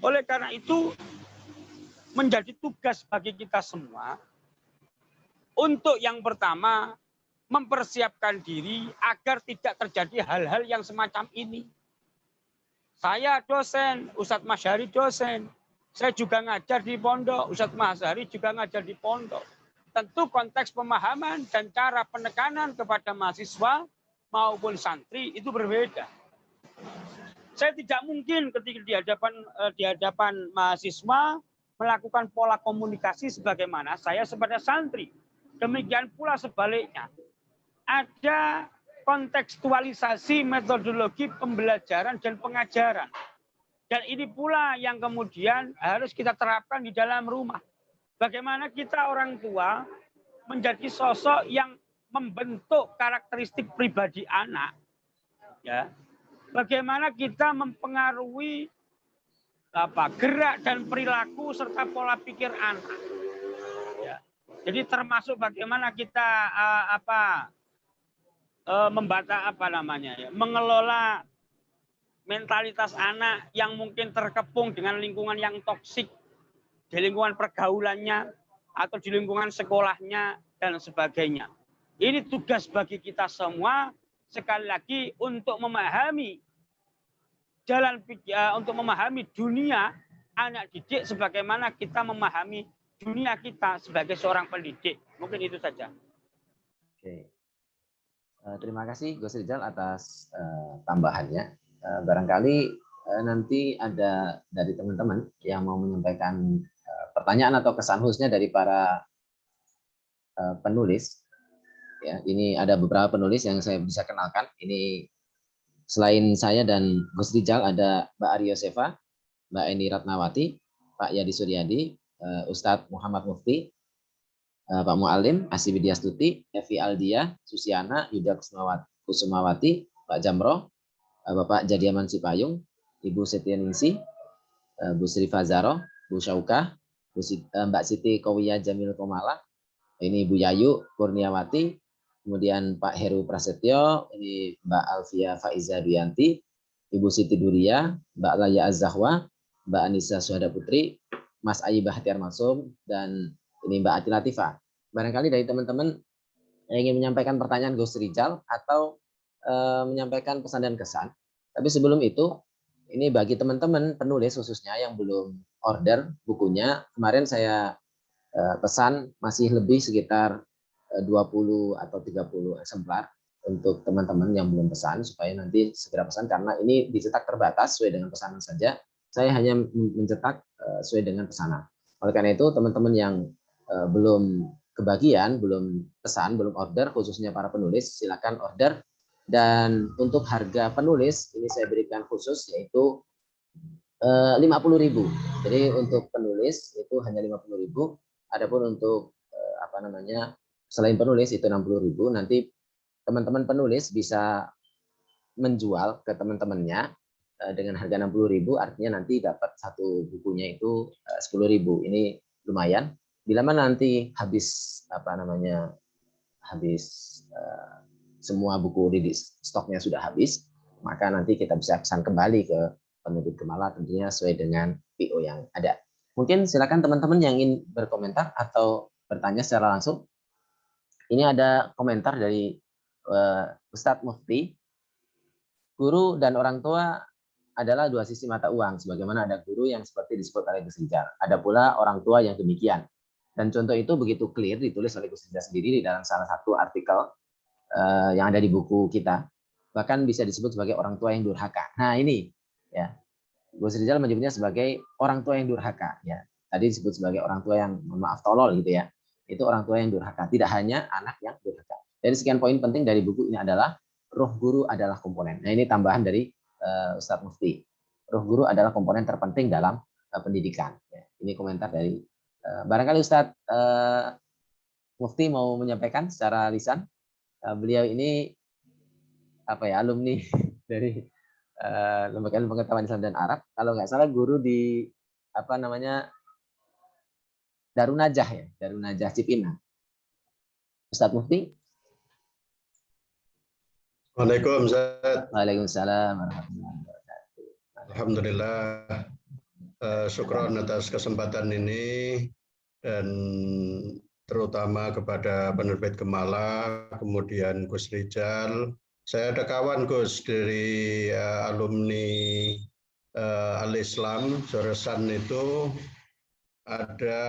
Speaker 4: Oleh karena itu menjadi tugas bagi kita semua untuk yang pertama mempersiapkan diri agar tidak terjadi hal-hal yang semacam ini. Saya dosen, Ustadz Masyari dosen. Saya juga ngajar di pondok, Ustadz Masyari juga ngajar di pondok. Tentu konteks pemahaman dan cara penekanan kepada mahasiswa maupun santri itu berbeda. Saya tidak mungkin ketika di hadapan mahasiswa melakukan pola komunikasi sebagaimana saya sebagai santri. Demikian pula sebaliknya. Ada kontekstualisasi metodologi pembelajaran dan pengajaran. Dan ini pula yang kemudian harus kita terapkan di dalam rumah. Bagaimana kita orang tua menjadi sosok yang membentuk karakteristik pribadi anak. Ya. Bagaimana kita mempengaruhi gerak dan perilaku serta pola pikir anak. Ya. Jadi termasuk bagaimana kita mengelola mentalitas anak yang mungkin terkepung dengan lingkungan yang toksik di lingkungan pergaulannya atau di lingkungan sekolahnya dan sebagainya. Ini tugas bagi kita semua sekali lagi untuk memahami untuk memahami dunia anak didik sebagaimana kita memahami dunia kita sebagai seorang pendidik. Mungkin itu saja.
Speaker 1: Oke. Terima kasih Gus Rizal atas tambahannya. Barangkali nanti ada dari teman-teman yang mau menyampaikan pertanyaan atau kesan khususnya dari para penulis. Ya, ini ada beberapa penulis yang saya bisa kenalkan. Ini selain saya dan Gus Rizal ada Mbak Ari Yosefa, Mbak Eni Ratnawati, Pak Yadi Suryadi, Ustadz Muhammad Mufti, Pak Mu'alim, Asi Widyastuti, Evi Aldia, Susiana, Yuda Kusumawati, Pak Jamro, Bapak Jadiaman Sipayung, Ibu Setianingsi, Bu Sri Fazaro, Bu Syaukah, Mbak Siti Kowia Jamil Komala, ini Bu Yayu Kurniawati, kemudian Pak Heru Prasetyo, ini Mbak Alfia Faiza Duyanti, Ibu Siti Duria, Mbak Laya Az-Zahwa, Mbak Anissa Suhada Putri, Mas Ayi Bahtiar Masum, dan ini Mbak Ati Latifah. Barangkali dari teman-teman yang ingin menyampaikan pertanyaan Gus Rizal atau menyampaikan pesan dan kesan. Tapi sebelum itu, ini bagi teman-teman penulis khususnya yang belum order bukunya, kemarin saya pesan masih lebih sekitar 20 atau 30 eksemplar untuk teman-teman yang belum pesan, supaya nanti segera pesan, karena ini dicetak terbatas sesuai dengan pesanan saja. Saya hanya mencetak sesuai dengan pesanan. Oleh karena itu, teman-teman yang belum kebagian, belum pesan, belum order, khususnya para penulis, silakan order. Dan untuk harga penulis ini saya berikan khusus, yaitu 50.000. Jadi untuk penulis itu hanya 50.000. Adapun untuk selain penulis itu 60.000. Nanti teman-teman penulis bisa menjual ke teman-temannya dengan harga 60.000, artinya nanti dapat satu bukunya itu 10.000. Ini lumayan. Bila mana nanti habis semua buku di stoknya sudah habis, maka nanti kita bisa pesan kembali ke penerbit Gemala, tentunya sesuai dengan PO yang ada. Mungkin silakan teman-teman yang ingin berkomentar atau bertanya secara langsung. Ini ada komentar dari Ustadz Mufti. Guru dan orang tua adalah dua sisi mata uang, sebagaimana ada guru yang seperti disebut oleh Gus Rizal. Ada pula orang tua yang demikian. Dan contoh itu begitu clear ditulis oleh Gus Rizal sendiri di dalam salah satu artikel yang ada di buku kita. Bahkan bisa disebut sebagai orang tua yang durhaka. Nah ini, ya, Gus Rizal menyebutnya sebagai orang tua yang durhaka. Ya, tadi disebut sebagai orang tua yang maaf tolol gitu ya. Itu orang tua yang durhaka. Tidak hanya anak yang durhaka. Dari sekian poin penting dari buku ini adalah roh guru adalah komponen. Nah ini tambahan dari Ustadz Mufti. Roh guru adalah komponen terpenting dalam pendidikan. Ya, ini komentar dari barangkali Ustadz Mufti mau menyampaikan secara lisan. Beliau ini alumni dari Lembaga Ilmu Pengetahuan Islam dan Arab. Kalau nggak salah guru di Darun Najah ya, Darun Najah Cipinang. Ustadz Mufti.
Speaker 5: Waalaikumsalam, Ustaz.
Speaker 1: Waalaikumsalam warahmatullahi wabarakatuh.
Speaker 5: Alhamdulillah. Syukron atas kesempatan ini, dan terutama kepada penerbit Gemala, kemudian Gus Rizal. Saya ada kawan Gus dari alumni Al-Islam, Joresan itu ada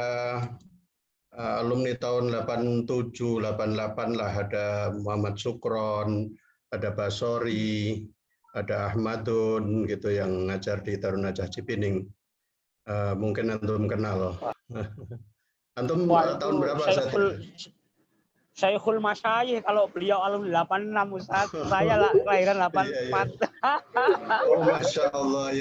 Speaker 5: alumni tahun 87, 88 lah, ada Muhammad Sukron, ada Basori, ada Ahmadun gitu yang ngajar di Darun Najah Cipining. Mungkin antum kenal. Antum tahun berapa?
Speaker 4: Syekhul Masyayikh, kalau beliau alumni 86 Ustaz, saya kelahiran 84.
Speaker 5: Oh, Masya Allah,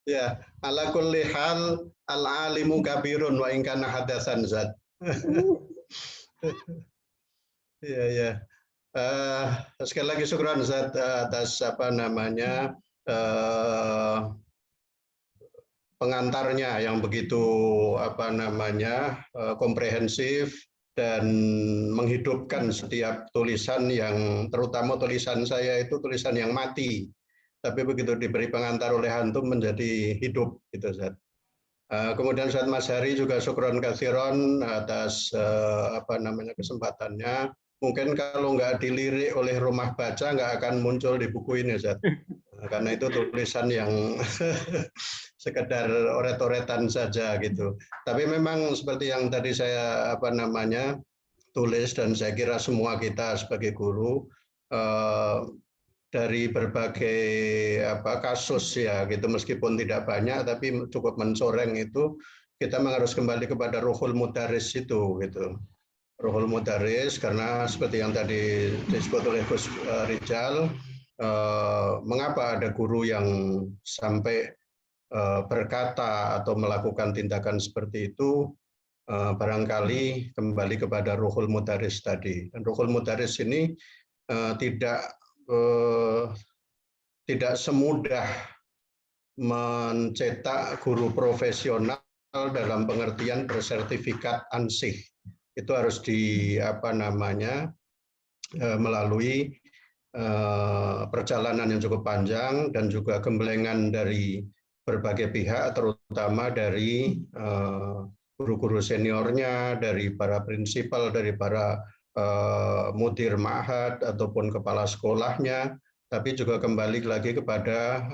Speaker 5: ya. Ala kulli hal al-alimu kabirun wa in kana hadasan, Ustaz. Ya. Sekali lagi syukran Ustaz atas pengantarnya yang begitu komprehensif dan menghidupkan setiap tulisan, yang terutama tulisan saya itu tulisan yang mati, tapi begitu diberi pengantar oleh antum menjadi hidup gitu Ustaz. Kemudian Ustaz Mas Hari juga syukron katsiron atas kesempatannya. Mungkin kalau nggak dilirik oleh Rumah Baca nggak akan muncul di buku ini, Ustaz. Karena itu tulisan yang sekedar oret-oretan saja gitu. Tapi memang seperti yang tadi saya tulis, dan saya kira semua kita sebagai guru dari berbagai kasus ya gitu, meskipun tidak banyak tapi cukup mencoreng itu, kita harus kembali kepada ruhul mudaris itu gitu. Ruhul mudaris, karena seperti yang tadi disebut oleh Gus Rijal, mengapa ada guru yang sampai berkata atau melakukan tindakan seperti itu, barangkali kembali kepada ruhul mudaris tadi. Dan ruhul mudaris ini tidak semudah mencetak guru profesional dalam pengertian bersertifikat ansih. Itu harus melalui perjalanan yang cukup panjang dan juga gemblengan dari berbagai pihak, terutama dari guru-guru seniornya, dari para prinsipal, dari para mudir ma'had ataupun kepala sekolahnya, tapi juga kembali lagi kepada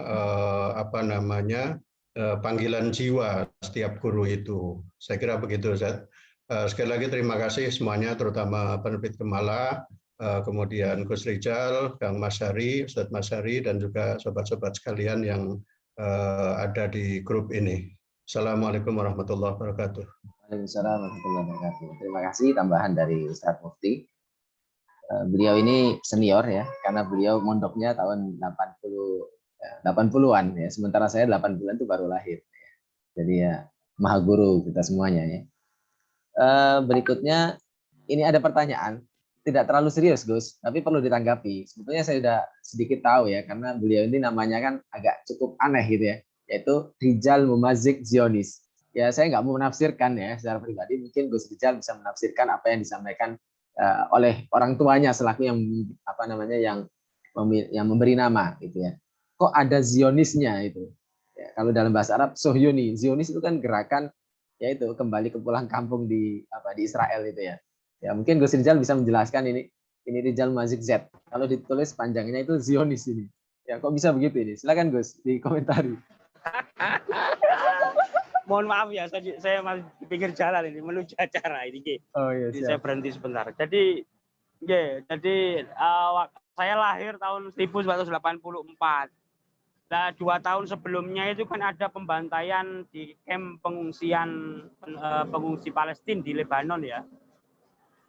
Speaker 5: panggilan jiwa setiap guru itu. Saya kira begitu, Ustaz. Sekali lagi terima kasih semuanya, terutama penerbit Gemala, kemudian Gus Rijal, Kang Masyari, Ustadz Masyari, dan juga sobat-sobat sekalian yang ada di grup ini. Assalamualaikum warahmatullahi wabarakatuh.
Speaker 1: Waalaikumsalam warahmatullahi wabarakatuh. Terima kasih tambahan dari Ustadz Mufti. Beliau ini senior ya, karena beliau mondoknya tahun 80-an ya, sementara saya 8 bulan itu baru lahir. Jadi ya maha guru kita semuanya ya. Berikutnya ini ada pertanyaan, tidak terlalu serius Gus, tapi perlu ditanggapi. Sebetulnya saya sudah sedikit tahu ya, karena beliau ini namanya kan agak cukup aneh gitu ya, yaitu Rijal Mumazik Zionis. Ya saya nggak mau menafsirkan ya secara pribadi, mungkin Gus Rijal bisa menafsirkan apa yang disampaikan oleh orang tuanya selaku yang yang memberi nama gitu ya. Kok ada Zionisnya itu? Ya, kalau dalam bahasa Arab Sohyuni, Zionis itu kan gerakan yaitu kembali ke pulang kampung di Israel itu ya. Ya mungkin Gus Rijal bisa menjelaskan ini Rijal Mazik Z. Kalau ditulis panjangnya itu Zionis ini. Ya kok bisa begitu ini? Silakan Gus dikomentari.
Speaker 4: Mohon maaf ya, saya masih di pinggir jalan ini menuju acara ini.
Speaker 1: Oh iya.
Speaker 4: Jadi saya berhenti sebentar. Jadi saya lahir tahun 1984. Nah, 2 tahun sebelumnya itu kan ada pembantaian di kamp pengungsi Palestina di Lebanon ya.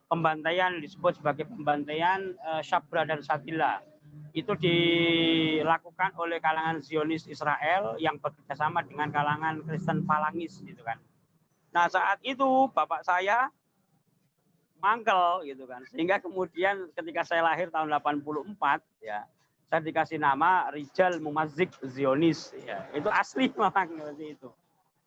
Speaker 4: Pembantaian disebut sebagai pembantaian Sabra dan Shatila. Itu dilakukan oleh kalangan Zionis Israel yang bekerjasama dengan kalangan Kristen Falangis gitu kan. Nah saat itu bapak saya mangkel gitu kan, sehingga kemudian ketika saya lahir tahun 84 ya, saya dikasih nama Rijal Mumazik Zionis ya, itu asli memang seperti itu.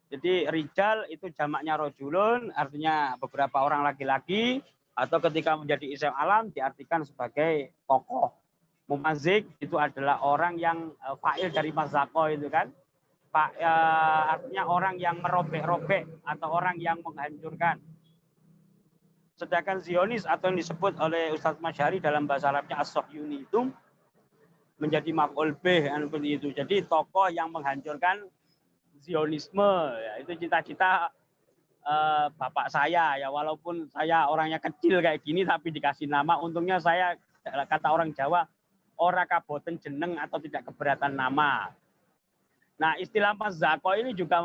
Speaker 4: Jadi Rijal itu jamaknya rojulun, artinya beberapa orang laki-laki, atau ketika menjadi isim alam diartikan sebagai tokoh. Mumazik itu adalah orang yang fa'il dari mazako itu kan, artinya orang yang merobek-robek atau orang yang menghancurkan. Sedangkan Zionis atau yang disebut oleh Ustadz Masyari dalam bahasa Arabnya as-Sohyuni itu menjadi maf'ul bih seperti itu. Jadi tokoh yang menghancurkan Zionisme, ya, itu cita-cita bapak saya ya, walaupun saya orangnya kecil kayak gini tapi dikasih nama, untungnya saya, kata orang Jawa, ora kaboten jeneng atau tidak keberatan nama. Nah, istilah mazako ini juga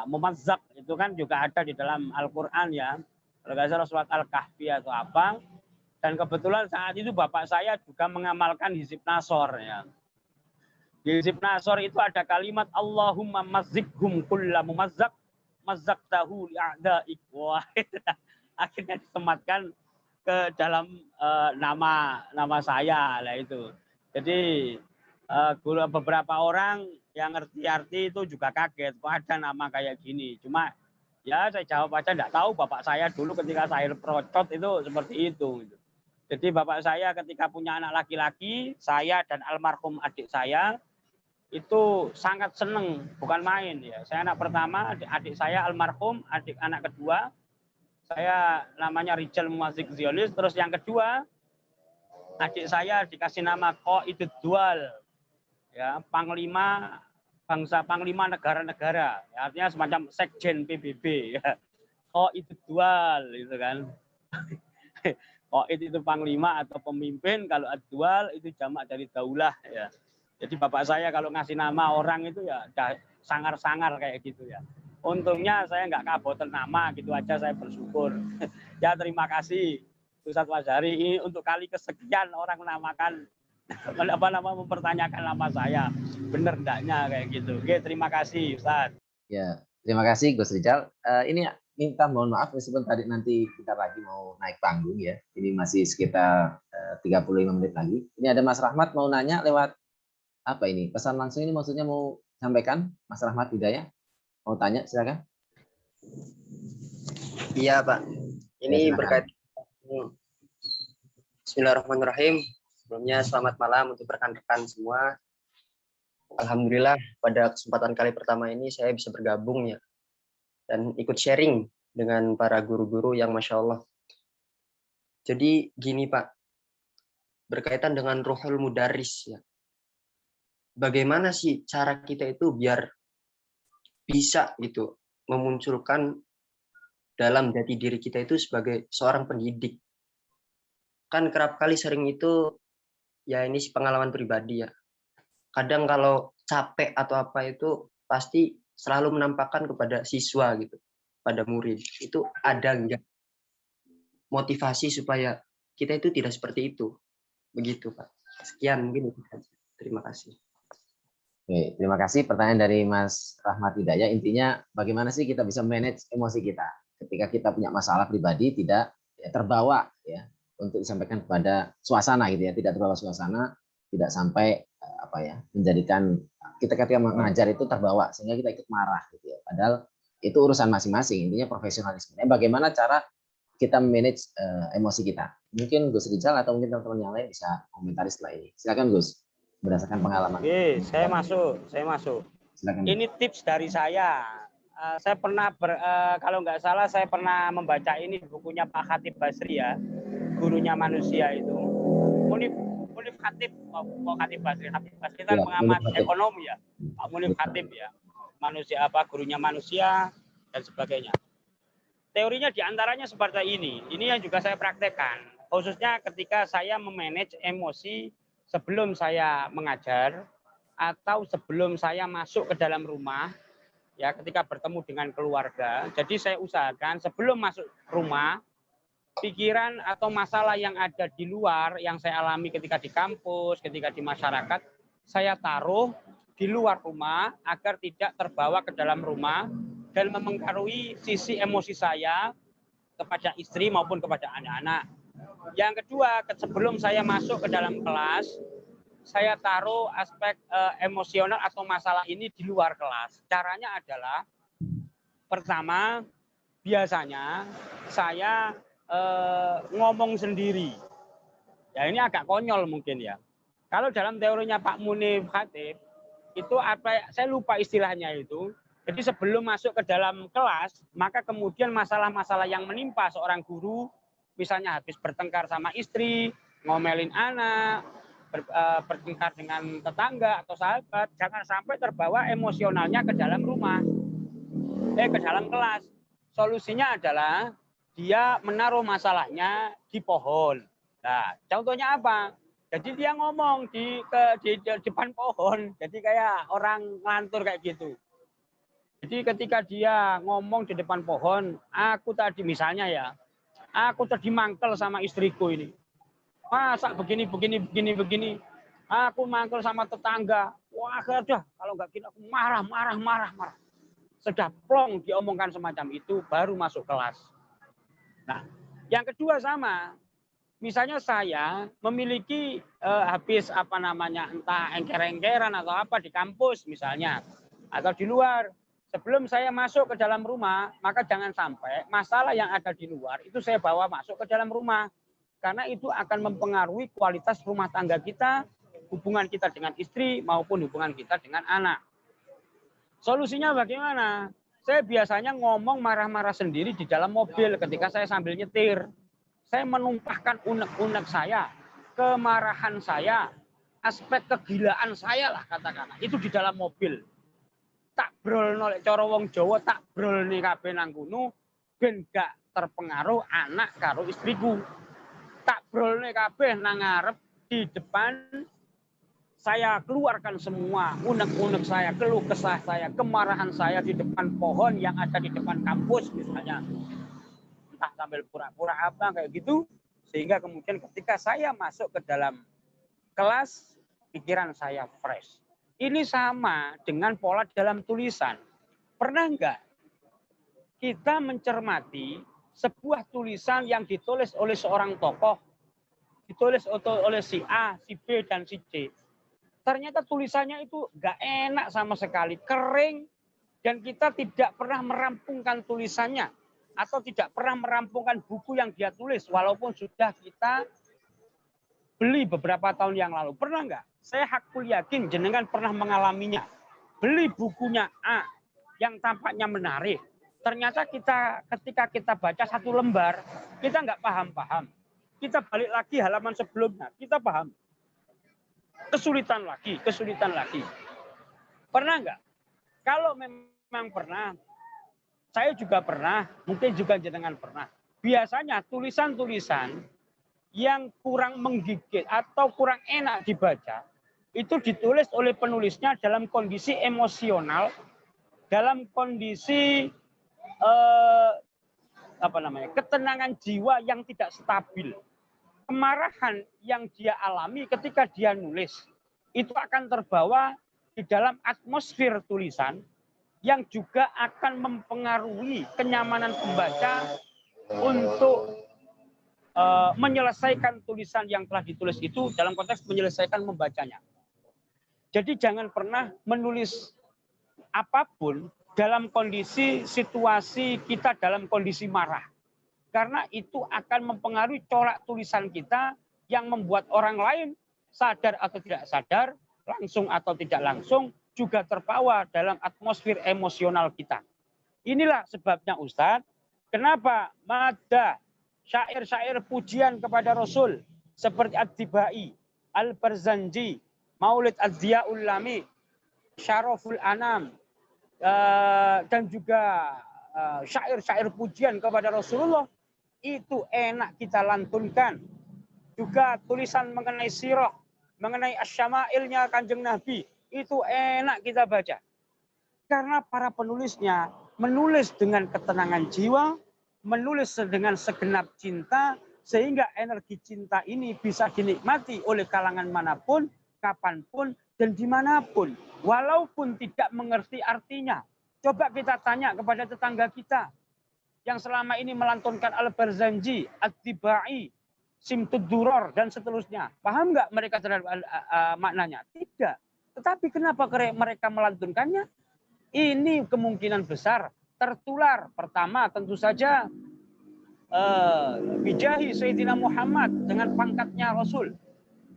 Speaker 4: memazak itu kan juga ada di dalam Al-Qur'an ya. Kalau nggak salah surat Al-Kahfi atau apa. Dan kebetulan saat itu bapak saya juga mengamalkan hizib nasor ya. Di hizib nasor itu ada kalimat Allahumma mazikhum kulla mumazzak mazzaktahu li'a'daik. Wah, akhirnya disematkan ke dalam nama saya lah itu. Jadi beberapa orang yang ngerti arti itu juga kaget, kok ada nama kayak gini. Cuma ya saya jawab aja enggak tahu, bapak saya dulu ketika saya procot itu seperti itu. Jadi bapak saya ketika punya anak laki-laki, saya dan almarhum adik saya itu sangat seneng, bukan main ya. Saya anak pertama, adik saya almarhum, anak kedua saya namanya Rijal Mumazik Zionis. Terus yang kedua adik saya dikasih nama Qaidud Dual ya, panglima bangsa, panglima negara-negara ya, artinya semacam sekjen PBB ya, Qaidud Dual gitu kan. Qaid itu panglima atau pemimpin, kalau adwal itu jamak dari daulah ya. Jadi bapak saya kalau ngasih nama orang itu ya sangar-sangar kayak gitu ya. Untungnya saya nggak kaboten nama, gitu aja saya bersyukur. Ya terima kasih Ustadz Masyari, ini untuk kali kesekian orang menamakan mempertanyakan nama saya. Bener enggaknya kayak gitu. Oke, terima kasih Ustadz.
Speaker 1: Ya, terima kasih Gus Rijal. Ini minta mohon maaf meskipun tadi nanti kita lagi mau naik panggung ya. Ini masih sekitar 35 menit lagi. Ini ada Mas Rahmat mau nanya lewat apa ini? Pesan langsung ini maksudnya mau sampaikan Mas Rahmat Hidayah? Mau tanya silakan.
Speaker 6: Iya Pak. Ini berkait. Bismillahirrahmanirrahim. Sebelumnya selamat malam untuk rekan-rekan semua. Alhamdulillah pada kesempatan kali pertama ini saya bisa bergabung ya dan ikut sharing dengan para guru-guru yang Masya Allah. Jadi gini Pak, berkaitan dengan Ruhul Mudaris ya. Bagaimana sih cara kita itu biar bisa gitu memunculkan dalam jati diri kita itu sebagai seorang pendidik. Kan kerap kali sering itu ya ini pengalaman pribadi ya. Kadang kalau capek atau apa itu pasti selalu menampakkan kepada siswa gitu, pada murid. Itu ada enggak motivasi supaya kita itu tidak seperti itu. Begitu Pak. Sekian mungkin itu saja. Terima kasih.
Speaker 1: Oke, terima kasih pertanyaan dari Mas Rahmat Hidayah. Intinya bagaimana sih kita bisa manage emosi kita ketika kita punya masalah pribadi tidak ya, terbawa ya untuk disampaikan kepada suasana gitu ya, tidak terbawa suasana, tidak sampai apa ya menjadikan kita ketika mengajar itu terbawa sehingga kita ikut marah gitu ya. Padahal itu urusan masing-masing, intinya profesionalisme. Bagaimana cara kita manage emosi kita? Mungkin Gus Rizal atau mungkin teman-teman yang lain bisa komentari setelah ini. Silakan Gus. Berdasarkan pengalaman.
Speaker 4: Oke, saya masuk.
Speaker 1: Silakan.
Speaker 4: Ini tips dari saya. Saya pernah kalau nggak salah saya pernah membaca ini bukunya Pak Khatib Basri ya, gurunya manusia itu. Munif Khatib, Khatib Basri itu kan pengamat ekonomi ya, Pak Munif Khatib ya, manusia apa gurunya manusia dan sebagainya. Teorinya diantaranya seperti ini yang juga saya praktekkan, khususnya ketika saya memanage emosi sebelum saya mengajar atau sebelum saya masuk ke dalam rumah, ya ketika bertemu dengan keluarga. Jadi saya usahakan sebelum masuk rumah, pikiran atau masalah yang ada di luar yang saya alami ketika di kampus, ketika di masyarakat, saya taruh di luar rumah agar tidak terbawa ke dalam rumah dan mempengaruhi sisi emosi saya kepada istri maupun kepada anak-anak. Yang kedua, sebelum saya masuk ke dalam kelas, saya taruh aspek emosional atau masalah ini di luar kelas. Caranya adalah, pertama, biasanya saya ngomong sendiri. Ya ini agak konyol mungkin ya. Kalau dalam teorinya Pak Munif Khatib, itu apa? Saya lupa istilahnya itu. Jadi sebelum masuk ke dalam kelas, maka kemudian masalah-masalah yang menimpa seorang guru, misalnya habis bertengkar sama istri, ngomelin anak, bertengkar dengan tetangga atau sahabat, jangan sampai terbawa emosionalnya ke dalam rumah, ke dalam kelas. Solusinya adalah dia menaruh masalahnya di pohon. Nah, contohnya apa? Jadi dia ngomong di depan pohon, jadi kayak orang ngantur kayak gitu. Jadi ketika dia ngomong di depan pohon, aku tadi misalnya ya, aku tadi mangkel sama istriku ini. Masa begini. Aku mangkel sama tetangga. Wah, udah kalau nggak gitu aku marah. Sudah plong diomongkan semacam itu, baru masuk kelas. Nah, yang kedua sama. Misalnya saya memiliki habis entah engker-engkeran atau apa di kampus misalnya, atau di luar. Sebelum saya masuk ke dalam rumah, maka jangan sampai masalah yang ada di luar itu saya bawa masuk ke dalam rumah. Karena itu akan mempengaruhi kualitas rumah tangga kita, hubungan kita dengan istri maupun hubungan kita dengan anak. Solusinya bagaimana? Saya biasanya ngomong marah-marah sendiri di dalam mobil ketika saya sambil nyetir. Saya menumpahkan unek-unek saya, kemarahan saya, aspek kegilaan saya lah katakanlah. Itu di dalam mobil. Tak brol nolek cara wong Jawa, tak brol nih kabeh nang kono ben gak terpengaruh anak karo istriku. Tak brolne kabeh nang ngarep di depan, saya keluarkan semua unek-unek saya, keluh kesah saya, kemarahan saya di depan pohon yang ada di depan kampus misalnya. Entah sambil pura-pura apa kayak gitu, sehingga kemudian ketika saya masuk ke dalam kelas, pikiran saya fresh. Ini sama dengan pola dalam tulisan. Pernah enggak kita mencermati sebuah tulisan yang ditulis oleh seorang tokoh, ditulis oleh si A, si B, dan si C. Ternyata tulisannya itu nggak enak sama sekali, kering, dan kita tidak pernah merampungkan tulisannya atau tidak pernah merampungkan buku yang dia tulis walaupun sudah kita beli beberapa tahun yang lalu. Pernah nggak? Saya hakul yakin jenengan pernah mengalaminya. Beli bukunya A yang tampaknya menarik. Ternyata ketika kita baca satu lembar, kita nggak paham-paham. Kita balik lagi halaman sebelumnya, kita paham. Kesulitan lagi. Pernah nggak? Kalau memang pernah, saya juga pernah, mungkin juga jenengan pernah. Biasanya tulisan-tulisan yang kurang menggigit atau kurang enak dibaca, itu ditulis oleh penulisnya dalam kondisi emosional, dalam kondisi ketenangan jiwa yang tidak stabil. Kemarahan yang dia alami ketika dia nulis itu akan terbawa di dalam atmosfer tulisan yang juga akan mempengaruhi kenyamanan pembaca untuk menyelesaikan tulisan yang telah ditulis itu dalam konteks menyelesaikan membacanya. Jadi jangan pernah menulis apapun dalam kondisi situasi kita dalam kondisi marah. Karena itu akan mempengaruhi corak tulisan kita yang membuat orang lain sadar atau tidak sadar, langsung atau tidak langsung, juga terbawa dalam atmosfer emosional kita. Inilah sebabnya Ustadz, kenapa madda syair-syair pujian kepada Rasul seperti Ad-Dibai, Al-Barzanji, Maulid Ad-Diyaul Lami, Syaraful Anam, dan juga syair-syair pujian kepada Rasulullah, itu enak kita lantunkan. Juga tulisan mengenai sirah, mengenai asyama'ilnya Kanjeng Nabi, itu enak kita baca. Karena para penulisnya menulis dengan ketenangan jiwa, menulis dengan segenap cinta, sehingga energi cinta ini bisa dinikmati oleh kalangan manapun, kapanpun, dan dimanapun. Walaupun tidak mengerti artinya. Coba kita tanya kepada tetangga kita yang selama ini melantunkan Al-Barzanji, Ad-Dibai, Simtud Duror, dan seterusnya. Paham nggak mereka terhadap maknanya? Tidak. Tetapi kenapa mereka melantunkannya? Ini kemungkinan besar tertular. Pertama tentu saja bijahi Sayyidina Muhammad dengan pangkatnya Rasul.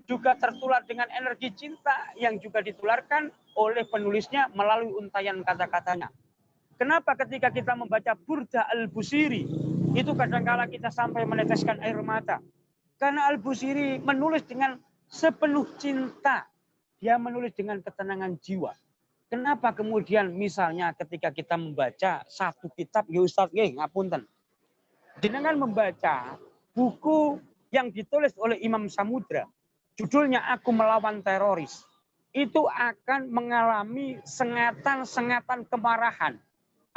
Speaker 4: Juga tertular dengan energi cinta yang juga ditularkan oleh penulisnya melalui untayan kata-katanya. Kenapa ketika kita membaca Burda Al-Busiri, itu kadangkala kita sampai meneteskan air mata. Karena Al-Busiri menulis dengan sepenuh cinta. Dia menulis dengan ketenangan jiwa. Kenapa kemudian misalnya ketika kita membaca satu kitab, ya Ustaz, ngapunten. Dengan membaca buku yang ditulis oleh Imam Samudra, judulnya Aku Melawan Teroris, itu akan mengalami sengatan-sengatan kemarahan.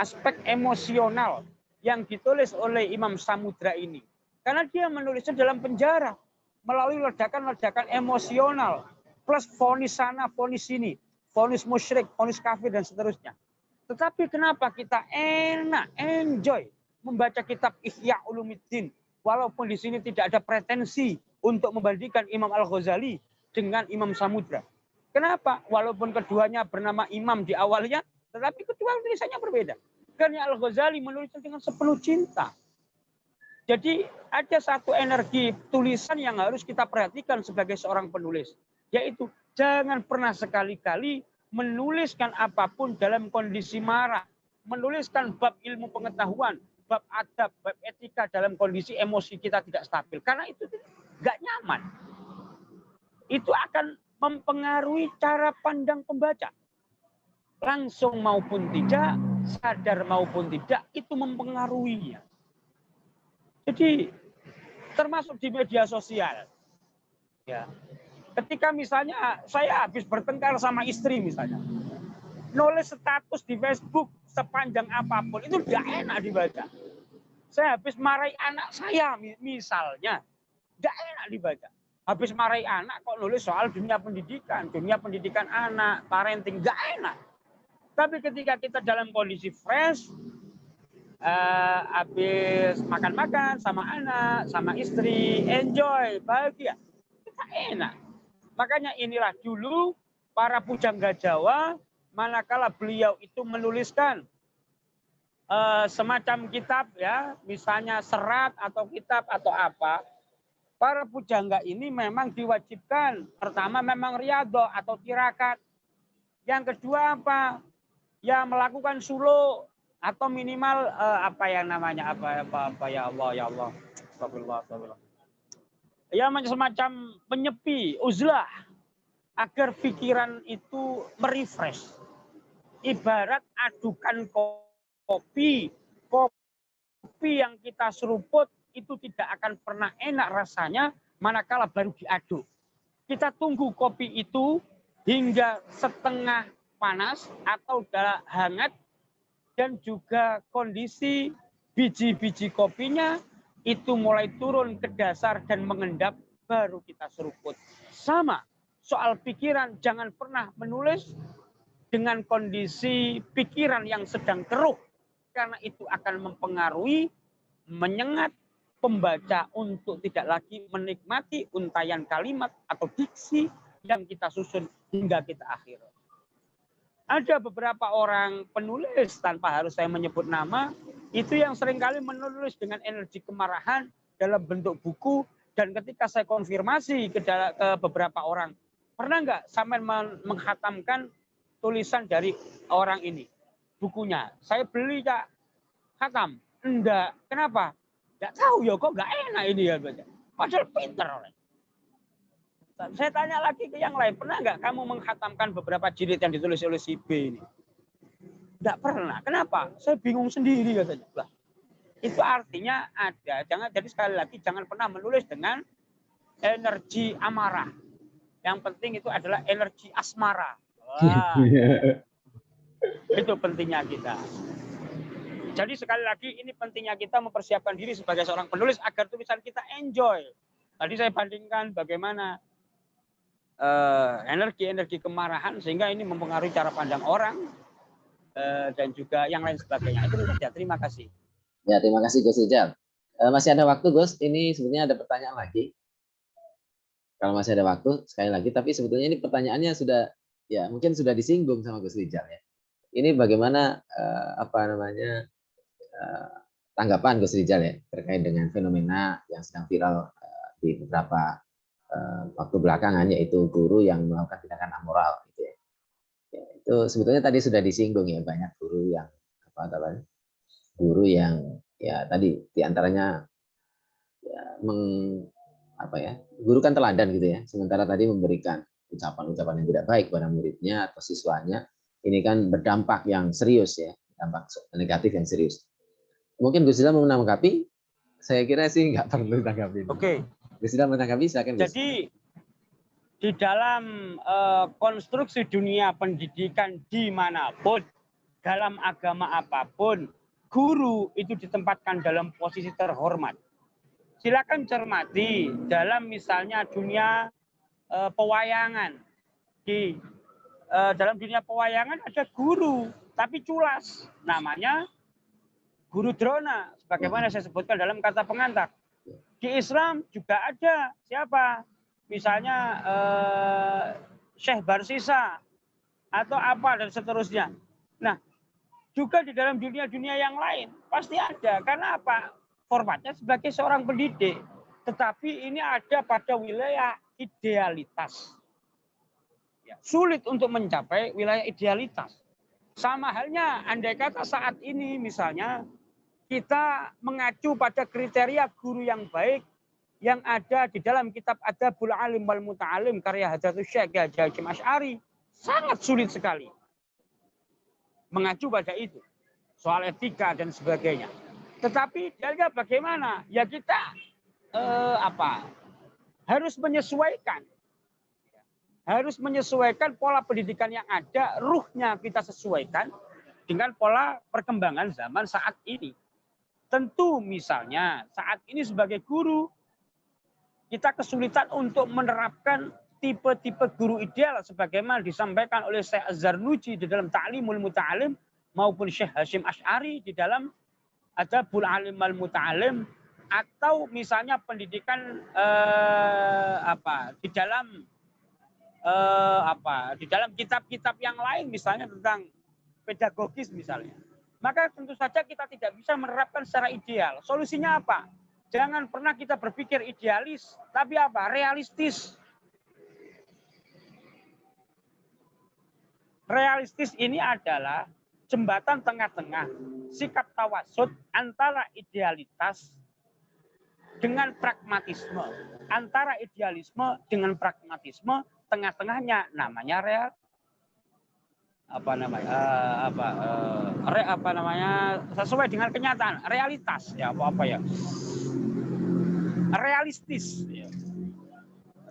Speaker 4: Aspek emosional yang ditulis oleh Imam Samudra ini. Karena dia menulisnya dalam penjara. Melalui ledakan-ledakan emosional. Plus vonis sana, vonis sini. Vonis musyrik, vonis kafir, dan seterusnya. Tetapi kenapa kita enak, enjoy membaca kitab Ihya Ulumuddin. Walaupun di sini tidak ada pretensi untuk membandingkan Imam Al-Ghazali dengan Imam Samudra. Kenapa? Walaupun keduanya bernama Imam di awalnya, tetapi kedua tulisannya berbeda. Karena Al-Ghazali menulisnya dengan sepenuh cinta. Jadi ada satu energi tulisan yang harus kita perhatikan sebagai seorang penulis. Yaitu jangan pernah sekali-kali menuliskan apapun dalam kondisi marah. Menuliskan bab ilmu pengetahuan, bab adab, bab etika dalam kondisi emosi kita tidak stabil. Karena itu nggak nyaman. Itu akan mempengaruhi cara pandang pembaca. Langsung maupun tidak, sadar maupun tidak, itu mempengaruhinya.
Speaker 7: Jadi termasuk di media sosial. Ya. Ketika misalnya saya habis bertengkar sama istri misalnya, nulis status di Facebook sepanjang apapun itu tidak enak dibaca. Saya habis marahi anak saya misalnya, tidak enak dibaca. Habis marahi anak kok nulis soal dunia pendidikan anak, parenting, tidak enak. Tapi ketika kita dalam kondisi fresh, habis makan-makan sama anak, sama istri, enjoy, bahagia, kita enak. Makanya inilah dulu para pujangga Jawa, manakala beliau itu menuliskan semacam kitab ya, misalnya serat atau kitab atau apa, para pujangga ini memang diwajibkan. Pertama memang riyadhah atau tirakat. Yang kedua apa? Ya melakukan suluk atau minimal apa yang namanya apa ya Allah. Astagfirullah. Ya semacam penyepi, uzlah agar pikiran itu merefresh. Ibarat adukan kopi yang kita seruput itu tidak akan pernah enak rasanya manakala baru diaduk. Kita tunggu kopi itu hingga setengah panas atau hangat dan juga kondisi biji-biji kopinya itu mulai turun ke dasar dan mengendap baru kita seruput. Sama soal pikiran, jangan pernah menulis dengan kondisi pikiran yang sedang keruh karena itu akan mempengaruhi, menyengat pembaca untuk tidak lagi menikmati untayan kalimat atau diksi yang kita susun hingga kita akhir. Ada beberapa orang penulis tanpa harus saya menyebut nama, itu yang seringkali menulis dengan energi kemarahan dalam bentuk buku, dan ketika saya konfirmasi ke beberapa orang, pernah nggak sampai menghatamkan tulisan dari orang ini, bukunya? Saya beli Kak, khatam. Enggak. Kenapa? Enggak tahu ya, kok enggak enak ini ya baca. Padahal pinter oleh. Saya tanya lagi ke yang lain, pernah nggak kamu menghatamkan beberapa jilid yang ditulis oleh si B ini? Enggak pernah. Kenapa? Saya bingung sendiri katanya. Lah, itu artinya ada. Jadi sekali lagi jangan pernah menulis dengan energi amarah. Yang penting itu adalah energi asmara. Wah, itu pentingnya kita. Jadi sekali lagi ini pentingnya kita mempersiapkan diri sebagai seorang penulis agar tulisan kita enjoy. Tadi saya bandingkan bagaimana energi kemarahan sehingga ini mempengaruhi cara pandang orang dan juga yang lain sebagainya. Itu saja. Terima kasih.
Speaker 1: Ya, terima kasih Gus Rijal. Masih ada waktu Gus, ini sebetulnya ada pertanyaan lagi. Kalau masih ada waktu, sekali lagi, tapi sebetulnya ini pertanyaannya sudah, ya mungkin sudah disinggung sama Gus Rijal ya. Ini bagaimana tanggapan Gus Rijal ya terkait dengan fenomena yang sedang viral di beberapa waktu belakangan, yaitu guru yang melakukan tindakan amoral gitu ya. Ya, itu sebetulnya tadi sudah disinggung ya, banyak guru yang ya tadi diantaranya ya guru kan teladan gitu ya, sementara tadi memberikan ucapan-ucapan yang tidak baik pada muridnya atau siswanya, ini kan berdampak yang serius ya, dampak negatif yang serius. Mungkin Gus Rijal mau menanggapi? Saya kira sih nggak perlu tanggapi.
Speaker 7: Oke.
Speaker 1: Gus Rijal menanggapi, silakan Gus.
Speaker 7: Jadi di dalam konstruksi dunia pendidikan dimanapun, dalam agama apapun, guru itu ditempatkan dalam posisi terhormat. Silakan cermati dalam misalnya dunia pewayangan. Di dalam dunia pewayangan ada guru, tapi culas. Namanya guru drona, sebagaimana saya sebutkan dalam kata pengantar. Di Islam juga ada siapa? Misalnya Syekh Barsisa atau apa dan seterusnya. Nah, juga di dalam dunia-dunia yang lain pasti ada. Karena apa? Formatnya sebagai seorang pendidik. Tetapi ini ada pada wilayah idealitas. Ya, sulit untuk mencapai wilayah idealitas. Sama halnya andai kata saat ini misalnya kita mengacu pada kriteria guru yang baik yang ada di dalam kitab Adabul Alim wal Muta'alim karya Hadratus Syekh Haji Hasyim Asy'ari, sangat sulit sekali mengacu pada itu, soal etika dan sebagainya. Tetapi dia bagaimana? Ya kita harus menyesuaikan. Harus menyesuaikan pola pendidikan yang ada, ruhnya kita sesuaikan dengan pola perkembangan zaman saat ini. Tentu misalnya saat ini sebagai guru, kita kesulitan untuk menerapkan tipe-tipe guru ideal sebagaimana disampaikan oleh Syekh Az-Zarnuji di dalam Ta'limul Muta'alim maupun Syekh Hashim Asy'ari di dalam Adabul Alim al-Muta'alim, atau misalnya pendidikan di dalam kitab-kitab yang lain misalnya tentang pedagogis misalnya. Maka tentu saja kita tidak bisa menerapkan secara ideal. Solusinya apa? Jangan pernah kita berpikir idealis, tapi realistis. Realistis ini adalah jembatan tengah-tengah sikap tawasud antara idealitas dengan pragmatisme, antara idealisme dengan pragmatisme, tengah-tengahnya namanya sesuai dengan kenyataan, realitas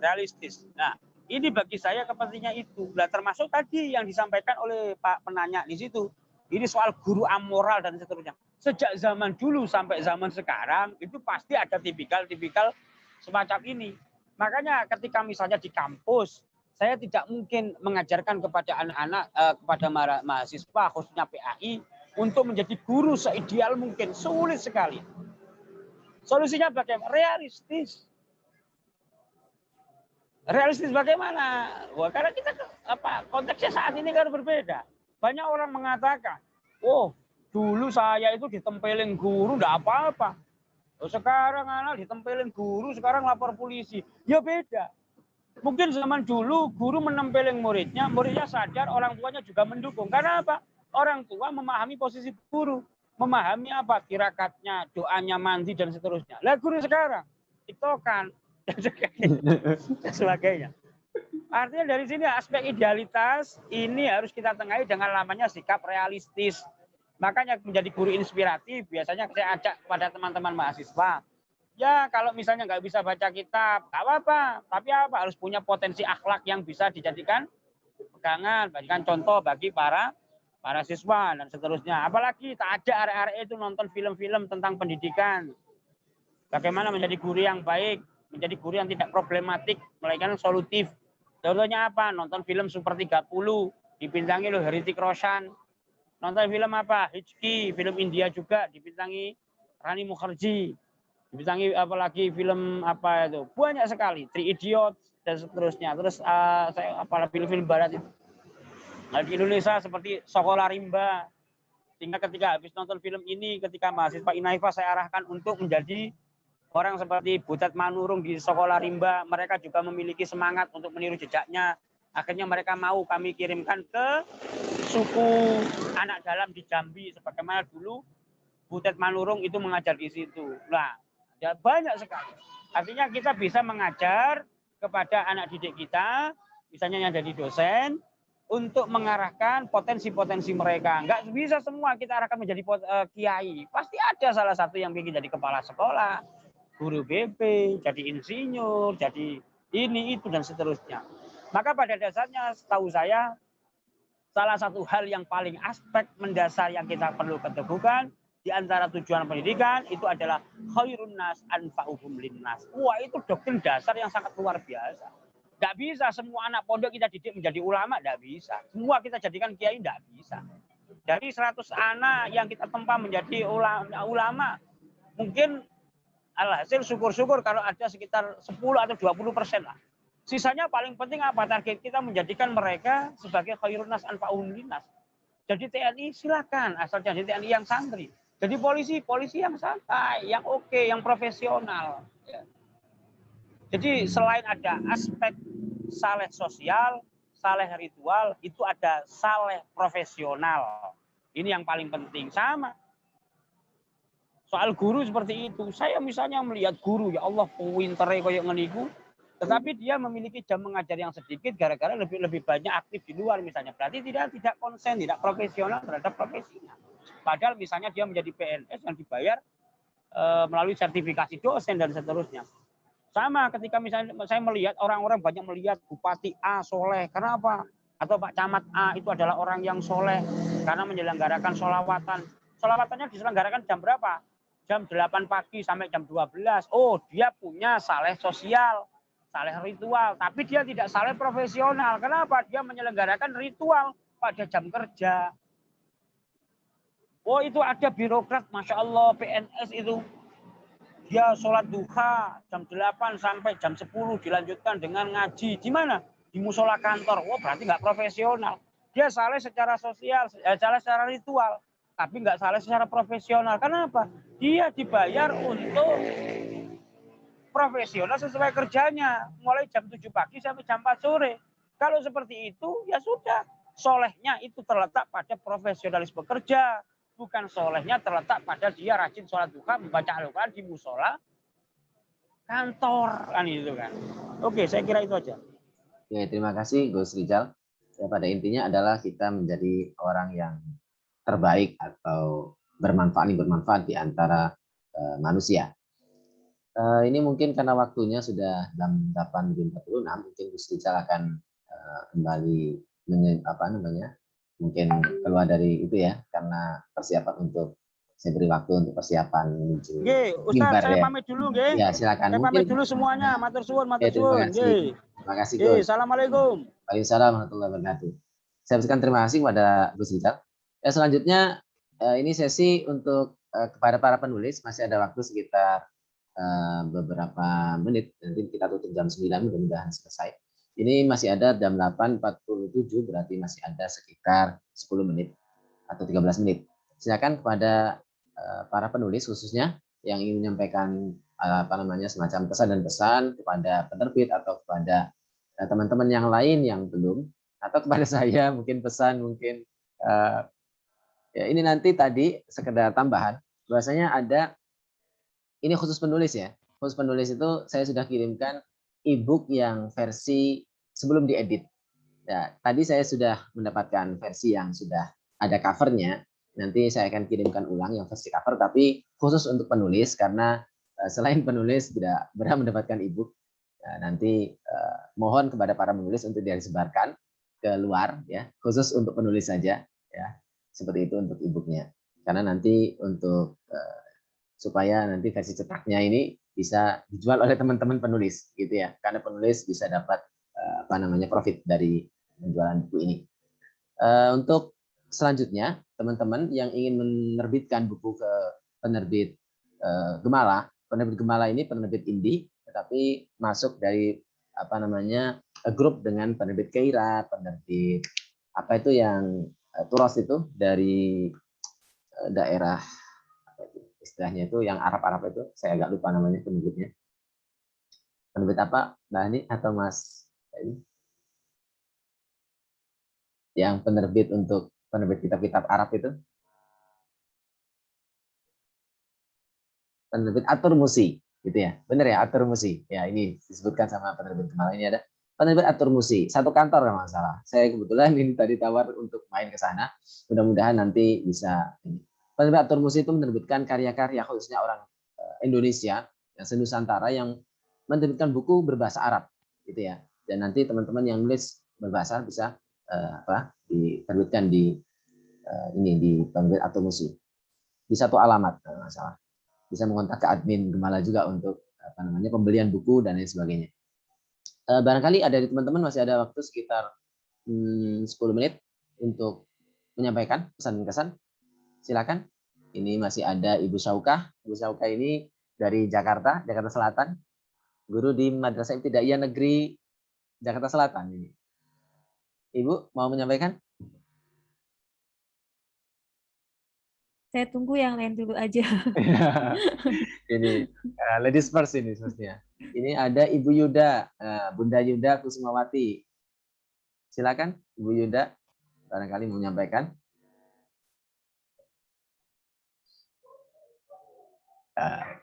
Speaker 7: realistis. Nah, ini bagi saya kepentingan itu. Nah, termasuk tadi yang disampaikan oleh Pak penanya di situ. Ini soal guru amoral dan seterusnya. Sejak zaman dulu sampai zaman sekarang itu pasti ada tipikal-tipikal semacam ini. Makanya ketika misalnya di kampus, saya tidak mungkin mengajarkan kepada anak-anak, kepada mahasiswa khususnya PAI untuk menjadi guru seideal mungkin. Sulit sekali. Solusinya bagaimana? Realistis. Realistis bagaimana? Wah, karena kita konteksnya saat ini kan berbeda. Banyak orang mengatakan, oh dulu saya itu ditempelin guru enggak apa-apa. Sekarang anak ditempelin guru, sekarang lapor polisi. Ya beda. Mungkin zaman dulu guru menempelin muridnya sadar, orang tuanya juga mendukung. Karena apa? Orang tua memahami posisi guru. Memahami tirakatnya, doanya, mandi, dan seterusnya. Lah guru sekarang, tiktokan, dan sebagainya. Artinya dari sini aspek idealitas ini harus kita tengahi dengan namanya sikap realistis. Makanya menjadi guru inspiratif biasanya saya ajak kepada teman-teman mahasiswa. Ya kalau misalnya nggak bisa baca kitab, nggak apa-apa. Tapi harus punya potensi akhlak yang bisa dijadikan pegangan, berikan contoh bagi para siswa dan seterusnya. Apalagi tak ajak arek-arek itu nonton film-film tentang pendidikan. Bagaimana menjadi guru yang baik, menjadi guru yang tidak problematik, melainkan solutif. Contohnya nonton film Super 30, dibintangi oleh Hrithik Roshan. Nonton film Hitchki, film India juga, dibintangi Rani Mukherjee. Dibintangi apalagi film banyak sekali, Three Idiots dan seterusnya. Terus film-film barat itu. Nah, di Indonesia seperti Sekolah Rimba. Sehingga ketika habis nonton film ini, ketika mahasiswa Inaifa saya arahkan untuk menjadi orang seperti Butet Manurung di Sekolah Rimba, mereka juga memiliki semangat untuk meniru jejaknya. Akhirnya mereka mau kami kirimkan ke suku anak dalam di Jambi, sebagaimana dulu Butet Manurung itu mengajar di situ. Nah, ya banyak sekali. Artinya kita bisa mengajar kepada anak didik kita, misalnya yang jadi dosen, untuk mengarahkan potensi-potensi mereka. Enggak bisa semua kita arahkan menjadi kiai. Pasti ada salah satu yang ingin jadi kepala sekolah, guru BP, jadi insinyur, jadi ini, itu, dan seterusnya. Maka pada dasarnya setahu saya, salah satu hal yang paling aspek mendasar yang kita perlu keteguhkan di antara tujuan pendidikan itu adalah khairun nas anfa'uhum linnas. Wah, itu doktrin dasar yang sangat luar biasa. Tidak bisa semua anak pondok kita didik menjadi ulama, tidak bisa. Semua kita jadikan kiai, tidak bisa. Dari 100 anak yang kita tempa menjadi ulama, mungkin alhasil syukur-syukur kalau ada sekitar 10 atau 20% lah. Sisanya paling penting target kita menjadikan mereka sebagai khairun nas anfa'uhum linnas. Jadi TNI silakan, asal jadi TNI yang santri. Jadi polisi yang santai, yang oke, yang profesional. Jadi selain ada aspek saleh sosial, saleh ritual, itu ada saleh profesional. Ini yang paling penting. Sama. Soal guru seperti itu. Saya misalnya melihat guru, ya Allah, pintere kayak ngeniku. Tetapi dia memiliki jam mengajar yang sedikit gara-gara lebih banyak aktif di luar misalnya. Berarti tidak konsen, tidak profesional terhadap profesinya. Padahal misalnya dia menjadi PNS yang dibayar melalui sertifikasi dosen dan seterusnya. Sama ketika misalnya saya melihat orang-orang banyak melihat Bupati A soleh. Kenapa? Atau Pak Camat A itu adalah orang yang soleh karena menyelenggarakan sholawatan. Sholawatannya diselenggarakan jam berapa? Jam 8 pagi sampai jam 12. Oh, dia punya saleh sosial, saleh ritual. Tapi dia tidak saleh profesional. Kenapa? Dia menyelenggarakan ritual pada jam kerja. Oh, itu ada birokrat, Masya Allah, PNS itu. Dia sholat duha jam 8 sampai jam 10 dilanjutkan dengan ngaji. Di mana? Di musola kantor. Wah, berarti nggak profesional. Dia saleh secara sosial, saleh secara ritual. Tapi nggak saleh secara profesional. Kenapa? Dia dibayar untuk profesional sesuai kerjanya. Mulai jam 7 pagi sampai jam 4 sore. Kalau seperti itu, ya sudah. Solehnya itu terletak pada profesionalisme kerja. Bukan solehnya terletak pada dia rajin sholat duha, membaca Al-Quran di musola kantor, kan itu kan. Oke, saya kira itu aja.
Speaker 1: Ya, terima kasih Gus Rizal. Ya, pada intinya adalah kita menjadi orang yang terbaik atau bermanfaat di antara manusia. Ini mungkin karena waktunya sudah jam 8.46, mungkin Gus Rizal akan kembali mungkin keluar dari itu ya, karena persiapan untuk saya beri waktu untuk persiapan menuju
Speaker 7: Ustaz,
Speaker 1: mimbar
Speaker 7: saya
Speaker 1: ya.
Speaker 7: pamit dulu, nggih.
Speaker 1: Ya, silakan.
Speaker 7: Saya pamit dulu semuanya. Matur suwun, matur suwun.
Speaker 1: Terima kasih, Gus.
Speaker 7: Assalamualaikum.
Speaker 1: Waalaikumsalam warahmatullahi wabarakatuh. Saya ucapkan terima kasih kepada Gus Rizal. Ya, selanjutnya ini sesi untuk kepada para penulis, masih ada waktu sekitar beberapa menit. Nanti kita tutup jam 9, mudah-mudahan selesai. Ini masih ada jam 8.47, berarti masih ada sekitar 10 menit atau 13 menit. Silakan kepada para penulis khususnya yang ingin menyampaikan semacam pesan dan pesan kepada penerbit atau kepada teman-teman yang lain yang belum, atau kepada saya mungkin pesan, mungkin ya ini nanti tadi sekedar tambahan bahwasanya ada ini khusus penulis ya. Khusus penulis itu saya sudah kirimkan e-book yang versi sebelum diedit. Ya, tadi saya sudah mendapatkan versi yang sudah ada covernya. Nanti saya akan kirimkan ulang yang versi cover, tapi khusus untuk penulis karena selain penulis tidak berhak mendapatkan e-book. Nanti mohon kepada para penulis untuk disebarkan ke luar ya, khusus untuk penulis saja ya. Seperti itu untuk e-booknya. Karena nanti untuk supaya nanti versi cetaknya ini bisa dijual oleh teman-teman penulis gitu ya, karena penulis bisa dapat profit dari penjualan buku ini. Untuk selanjutnya teman-teman yang ingin menerbitkan buku ke penerbit Gemala, penerbit Gemala ini penerbit indie tetapi masuk dari grup dengan penerbit Keira, penerbit yang Turos itu dari daerah istilahnya itu yang Arab itu, saya agak lupa namanya penerbitnya. Penerbit apa, Mbak Hani atau Mas ini? Yang penerbit untuk penerbit kitab-kitab Arab itu? Penerbit Atur Musi, gitu ya. Benar ya, Atur Musi. Ya, ini disebutkan sama penerbit kemarin. Ini ada penerbit Atur Musi, satu kantor kalau nggak salah. Saya kebetulan ini tadi tawar untuk main ke sana. Mudah-mudahan nanti bisa ini. Penerbit Atur Musi itu menerbitkan karya-karya khususnya orang Indonesia yang senusantara yang menerbitkan buku berbahasa Arab, gitu ya. Dan nanti teman-teman yang nulis berbahasa bisa diterbitkan di penerbit Atur Musi. Di satu alamat kalau nggak salah. Bisa mengontak ke admin Gemala juga untuk pembelian buku dan lain sebagainya. Barangkali ada di teman-teman masih ada waktu sekitar 10 menit untuk menyampaikan pesan dan kesan. Silakan. Ini masih ada Ibu Syaukah. Ibu Syaukah ini dari Jakarta Selatan. Guru di Madrasah Ibtidaiyah Negeri Jakarta Selatan ini. Ibu mau menyampaikan?
Speaker 8: Saya tunggu yang lain dulu aja.
Speaker 1: Ini ladies first ini sebenarnya. Ini ada Ibu Yuda, Bunda Yuda Kusumawati. Silakan Ibu Yuda, barangkali mau menyampaikan.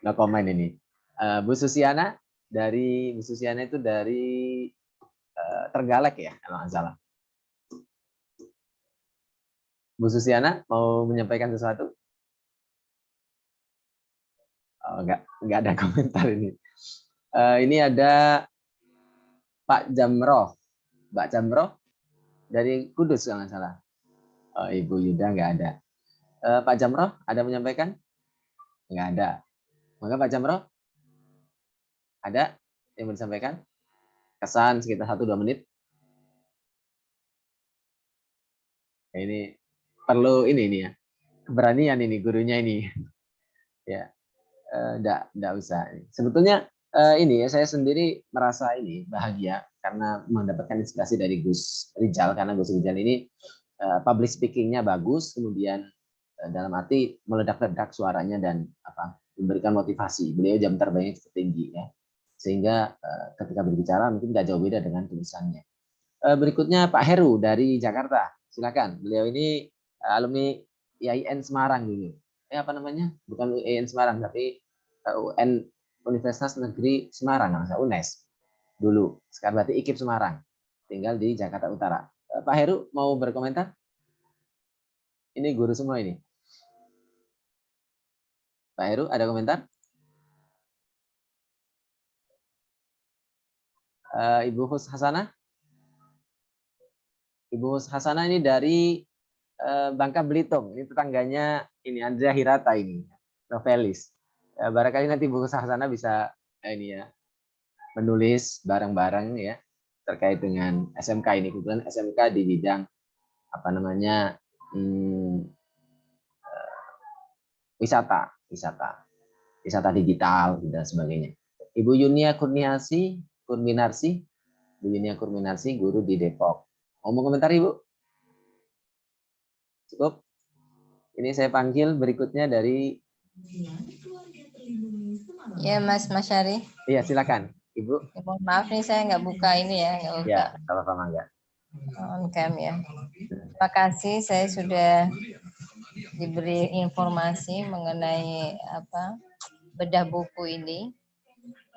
Speaker 1: No comment ini. Bu Susiana itu dari Trenggalek ya, kalau nggak salah. Bu Susiana mau menyampaikan sesuatu? Oh, enggak ada komentar ini. Ini ada Pak Jamroh, Mbak Jamroh dari Kudus kalau nggak salah. Oh, Ibu Yuda nggak ada. Pak Jamroh ada menyampaikan? Nggak ada. Maka Pak Jamroh ada yang mau disampaikan? Kesan sekitar 1-2 menit. Ini perlu ini ya, keberanian ini gurunya ini. Ya, enggak usah. Sebetulnya ini ya, saya sendiri merasa ini bahagia karena mendapatkan inspirasi dari Gus Rijal, karena Gus Rijal ini public speaking-nya bagus, kemudian dalam arti meledak-ledak suaranya dan memberikan motivasi. Beliau jam terbangnya cukup tinggi ya, sehingga ketika berbicara mungkin nggak jauh beda dengan tulisannya. Berikutnya Pak Heru dari Jakarta, silakan. Beliau ini alumni IAIN Semarang dulu. Apa namanya? Bukan IAIN Semarang, tapi UN Universitas Negeri Semarang, UNES dulu. Sekarang berarti IKIP Semarang. Tinggal di Jakarta Utara. Pak Heru mau berkomentar? Ini guru semua ini. Pak Heru ada komentar? Ibu Hus Hasanah? Ibu Hus Hasanah ini dari Bangka Belitung. Ini tetangganya ini Andrea Hirata ini, novelis. Barangkali nanti Bu Hus Hasanah bisa ini ya, menulis bareng-bareng ya terkait dengan SMK ini. Kebetulan SMK di bidang apa namanya wisata digital dan sebagainya. Ibu Yunia Kurniasi, Bu Yunia Kurminarsi, guru di Depok. Mau komentar Ibu? Cukup? Ini saya panggil berikutnya dari
Speaker 9: ya Mas Masyari.
Speaker 1: Iya silakan Ibu.
Speaker 9: Ya, mohon maaf nih saya nggak buka ini ya, nggak buka.
Speaker 1: Ya, kalau sama enggak.
Speaker 9: On cam ya. Terima kasih saya sudah diberi informasi mengenai bedah buku ini.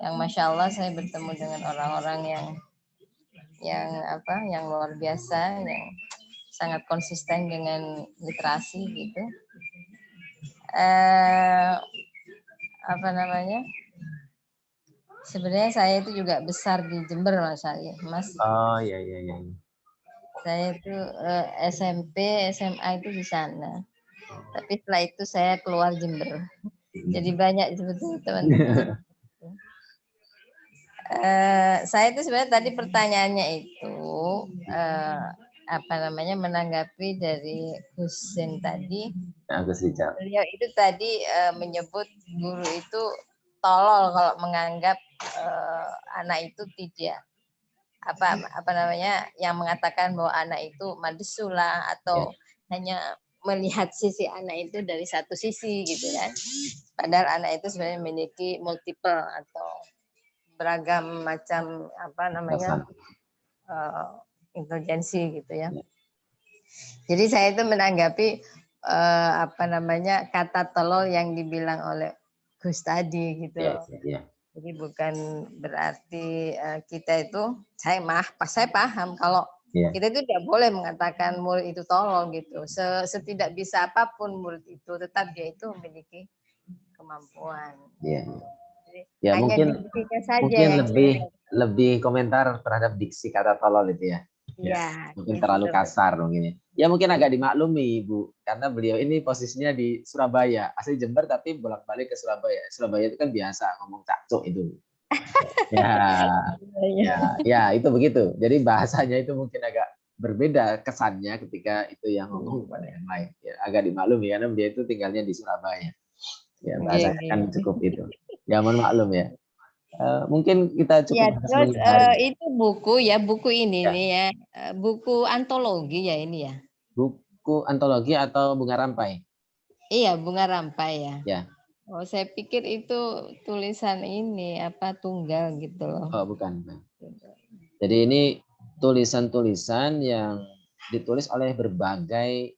Speaker 9: Yang Masya Allah saya bertemu dengan orang-orang yang luar biasa, yang sangat konsisten dengan literasi gitu. Sebenarnya saya itu juga besar di Jember Mas.
Speaker 1: Oh iya.
Speaker 9: Saya itu SMP, SMA itu di sana. Tapi setelah itu saya keluar Jember. Jadi banyak sebetulnya teman-teman. Saya itu sebenarnya tadi pertanyaannya itu menanggapi dari Husin tadi. Beliau itu tadi menyebut guru itu tolol kalau menganggap anak itu tidak yang mengatakan bahwa anak itu madesula atau hanya melihat sisi anak itu dari satu sisi gitu kan. Padahal anak itu sebenarnya memiliki multiple atau beragam macam intelijensi gitu ya. Jadi saya itu menanggapi kata tolol yang dibilang oleh Gus tadi gitu. Jadi bukan berarti kita itu saya paham kalau kita itu tidak boleh mengatakan murid itu tolol gitu. Setidak bisa apapun murid itu tetap dia itu memiliki kemampuan.
Speaker 1: Ya mungkin lebih komentar terhadap diksi kata tolol itu ya. Mungkin terlalu kasar mungkin. Ya mungkin agak dimaklumi Ibu karena beliau ini posisinya di Surabaya, asli Jember tapi bolak-balik ke Surabaya. Surabaya itu kan biasa ngomong cakcuk itu. Ya itu begitu. Jadi bahasanya itu mungkin agak berbeda kesannya ketika itu yang ngomong kepada yang lain. Ya, agak dimaklumi karena dia itu tinggalnya di Surabaya. Ya bahasanya kan cukup itu. Ya mohon maklum ya. Mungkin kita cukup
Speaker 9: terus itu buku ini nih ya, buku antologi ya ini ya.
Speaker 1: Buku antologi atau bunga rampai?
Speaker 9: Iya, bunga rampai ya.
Speaker 1: Ya.
Speaker 9: Oh, saya pikir itu tulisan ini tunggal gitu loh.
Speaker 1: Oh, bukan. Jadi ini tulisan-tulisan yang ditulis oleh berbagai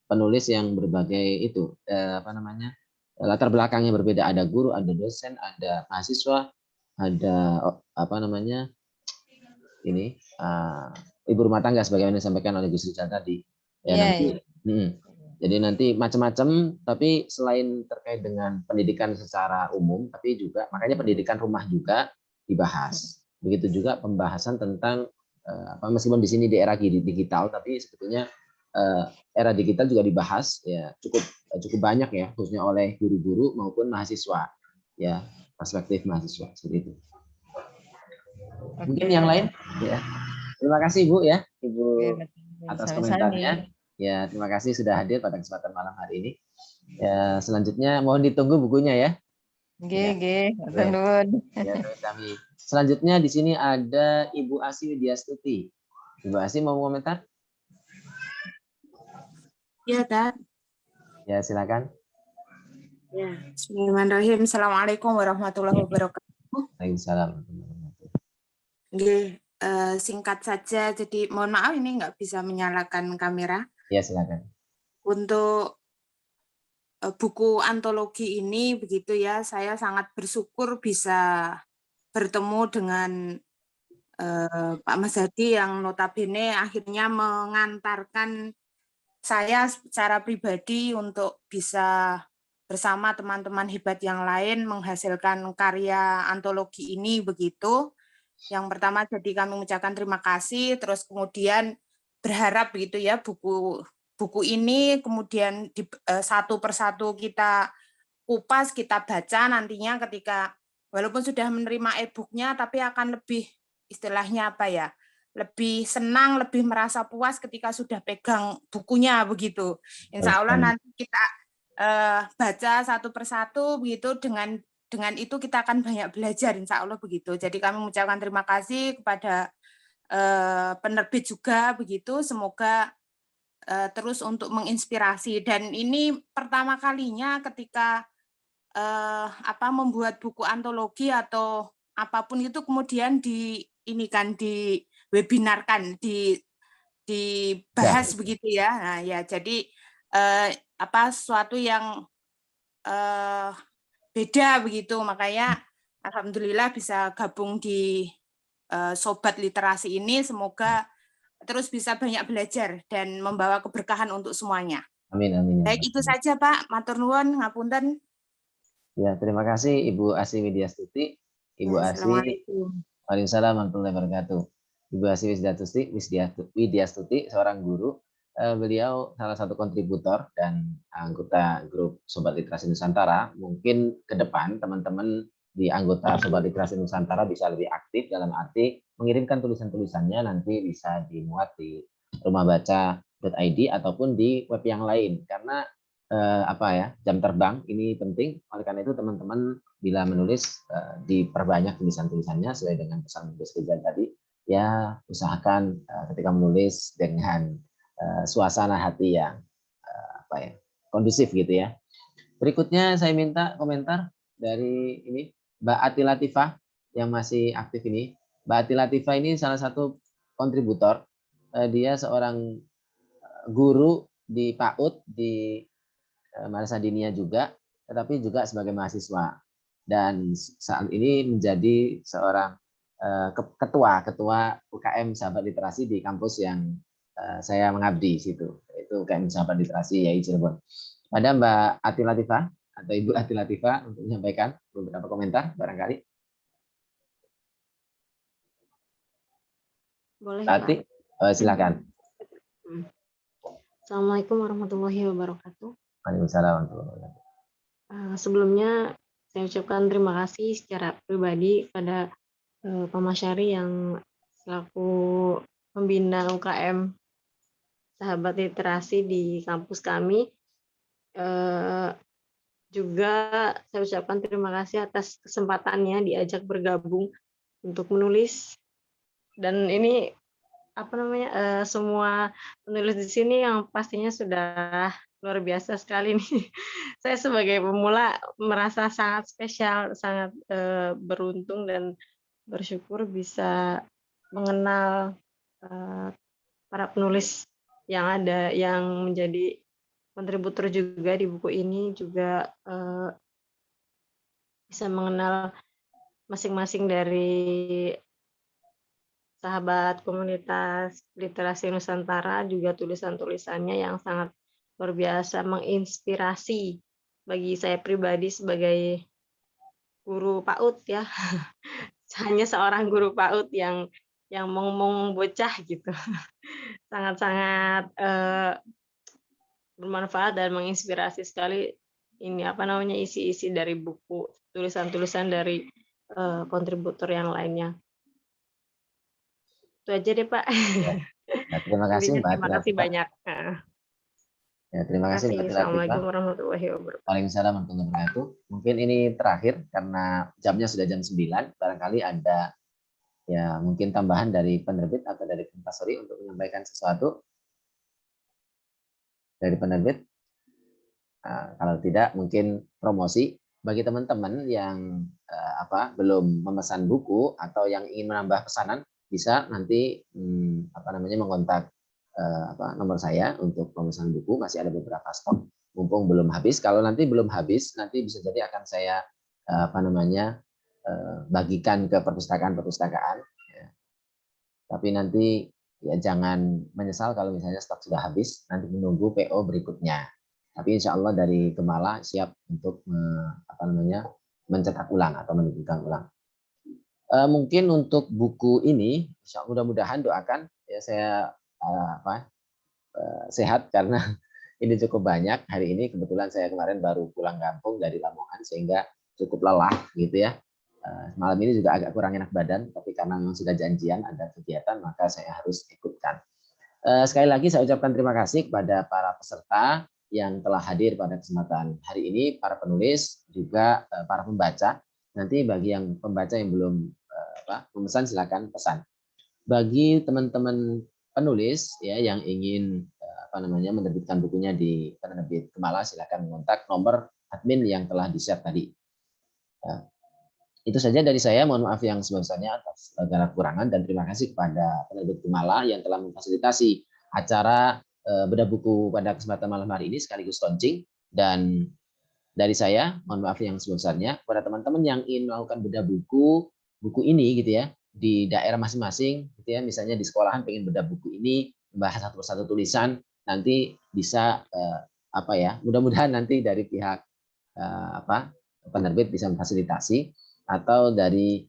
Speaker 1: penulis yang berbagai itu latar belakangnya berbeda. Ada guru, ada dosen, ada mahasiswa, ada ibu rumah tangga sebagaimana disampaikan oleh Gus Rizal tadi. Jadi nanti macam-macam, tapi selain terkait dengan pendidikan secara umum, tapi juga makanya pendidikan rumah juga dibahas. Begitu juga pembahasan tentang meskipun di sini di era digital, tapi sebetulnya era digital juga dibahas ya cukup banyak ya, khususnya oleh guru-guru maupun mahasiswa ya, perspektif mahasiswa seperti itu. Mungkin yang lain ya. Terima kasih Bu ya, Ibu atas komentarnya. Ya, terima kasih sudah hadir pada kesempatan malam hari ini. Ya, selanjutnya mohon ditunggu bukunya ya.
Speaker 9: Nggih.
Speaker 1: Ya, kami. Selanjutnya di sini ada Ibu Asi Widyastuti. Ibu Asi mau komentar?
Speaker 10: Ya, Kak.
Speaker 1: Ya, silakan.
Speaker 10: Ya, bismillahirrahmanirrahim. Assalamualaikum warahmatullahi wabarakatuh.
Speaker 1: Waalaikumsalam.
Speaker 10: Nggih, singkat saja. Jadi mohon maaf ini nggak bisa menyalakan kamera.
Speaker 1: Ya, silakan.
Speaker 10: Untuk buku antologi ini begitu ya, saya sangat bersyukur bisa bertemu dengan Pak Mas Hadi yang notabene akhirnya mengantarkan saya secara pribadi untuk bisa bersama teman-teman hebat yang lain menghasilkan karya antologi ini begitu. Yang pertama jadi kami mengucapkan terima kasih, terus kemudian berharap begitu ya buku ini kemudian satu persatu kita kupas, kita baca nantinya ketika walaupun sudah menerima e-booknya tapi akan lebih istilahnya apa ya, lebih senang, lebih merasa puas ketika sudah pegang bukunya begitu. Insya Allah nanti kita baca satu persatu begitu, dengan itu kita akan banyak belajar insya Allah begitu. Jadi kami mengucapkan terima kasih kepada penerbit juga begitu, semoga terus untuk menginspirasi. Dan ini pertama kalinya ketika membuat buku antologi atau apapun itu kemudian di webinarkan, dibahas begitu ya. Nah, ya jadi sesuatu yang beda begitu, makanya alhamdulillah bisa gabung di Sobat Literasi ini, semoga terus bisa banyak belajar dan membawa keberkahan untuk semuanya.
Speaker 1: Amin, amin.
Speaker 10: Baik, itu saja Pak, matur nuwun, ngapunten.
Speaker 1: Ya, terima kasih Ibu Asi Widyastuti. Ibu Asi. Waalaikumsalam warahmatullahi wabarakatuh. Ibu Asi Widyastuti, seorang guru. Beliau salah satu kontributor dan anggota grup Sobat Literasi Nusantara. Mungkin ke depan teman-teman di anggota Sobat Literasi Nusantara bisa lebih aktif dalam arti mengirimkan tulisan-tulisannya nanti bisa dimuat di rumahbaca.id ataupun di web yang lain, karena jam terbang ini penting. Oleh karena itu teman-teman bila menulis diperbanyak tulisan-tulisannya sesuai dengan pesan Gus Rizal tadi. Ya, usahakan ketika menulis dengan suasana hati yang kondusif gitu ya. Berikutnya saya minta komentar dari ini Mbak Ati Latifah yang masih aktif ini. Mbak Ati Latifah ini salah satu kontributor. Dia seorang guru di PAUD di Madrasah Diniyah juga, tetapi juga sebagai mahasiswa. Dan saat ini menjadi seorang ketua UKM Sahabat Literasi di kampus yang saya mengabdi situ, itu UKM Sahabat Literasi YAI Cirebon. Pada Mbak Ati Latifah atau Ibu Ati Latifah untuk menyampaikan beberapa komentar barangkali.
Speaker 11: Boleh,
Speaker 1: Mbak Ati, silakan.
Speaker 11: Assalamualaikum warahmatullahi wabarakatuh.
Speaker 1: Waalaikumsalam warahmatullahi wabarakatuh.
Speaker 11: Sebelumnya saya ucapkan terima kasih secara pribadi pada Pak Masyari yang selaku pembina UKM Sahabat Literasi di kampus kami. Juga saya ucapkan terima kasih atas kesempatannya diajak bergabung untuk menulis. Dan ini semua penulis di sini yang pastinya sudah luar biasa sekali nih. Saya sebagai pemula merasa sangat spesial, sangat beruntung dan bersyukur bisa mengenal para penulis yang ada, yang menjadi kontributor juga di buku ini, juga bisa mengenal masing-masing dari sahabat komunitas literasi Nusantara, juga tulisan-tulisannya yang sangat luar biasa menginspirasi bagi saya pribadi sebagai guru PAUD ya. Hanya seorang guru PAUD yang ngomong bocah gitu. Sangat-sangat bermanfaat dan menginspirasi sekali ini isi-isi dari buku, tulisan-tulisan dari kontributor yang lainnya. Itu aja deh Pak.
Speaker 1: Ya, terima kasih Mbak
Speaker 11: Terima kasih banyak.
Speaker 1: Ya, terima kasih Mbak Latifah.
Speaker 11: Assalamualaikum warahmatullahi wabarakatuh.
Speaker 1: Waalaikumsalam warahmatullahi wabarakatuh. Mungkin ini terakhir karena jamnya sudah jam 9. Barangkali ada ya mungkin tambahan dari penerbit atau dari Sorry untuk menyampaikan sesuatu dari penerbit. Nah, kalau tidak mungkin promosi bagi teman-teman yang belum memesan buku atau yang ingin menambah pesanan bisa nanti mengontak nomor saya untuk pemesanan buku. Masih ada beberapa stok mumpung belum habis. Kalau nanti belum habis nanti bisa jadi akan saya bagikan ke perpustakaan ya. Tapi nanti ya jangan menyesal kalau misalnya stok sudah habis, nanti menunggu PO berikutnya. Tapi insya Allah dari Gemala siap untuk mencetak ulang atau menerbitkan ulang. Mungkin untuk buku ini, mudah-mudahan doakan ya saya sehat karena ini cukup banyak hari ini. Kebetulan saya kemarin baru pulang kampung dari Lamongan sehingga cukup lelah gitu ya. Malam ini juga agak kurang enak badan, tapi karena memang sudah janjian ada kegiatan maka saya harus ikutkan. Sekali lagi saya ucapkan terima kasih kepada para peserta yang telah hadir pada kesempatan hari ini, para penulis juga para pembaca. Nanti bagi yang pembaca yang belum memesan silakan pesan. Bagi teman-teman penulis ya yang ingin menerbitkan bukunya di penerbit Gemala, silakan mengontak nomor admin yang telah di-share tadi. Itu saja dari saya. Mohon maaf yang sebesar-besarnya atas segala kekurangan dan terima kasih kepada penerbit Gemala yang telah memfasilitasi acara bedah buku pada kesempatan malam hari ini sekaligus launching. Dan dari saya mohon maaf yang sebesar-besarnya kepada teman-teman yang ingin melakukan bedah buku ini gitu ya di daerah masing-masing gitu ya, misalnya di sekolahan pengen bedah buku ini, membahas satu persatu tulisan, nanti bisa mudah-mudahan nanti dari pihak penerbit bisa memfasilitasi atau dari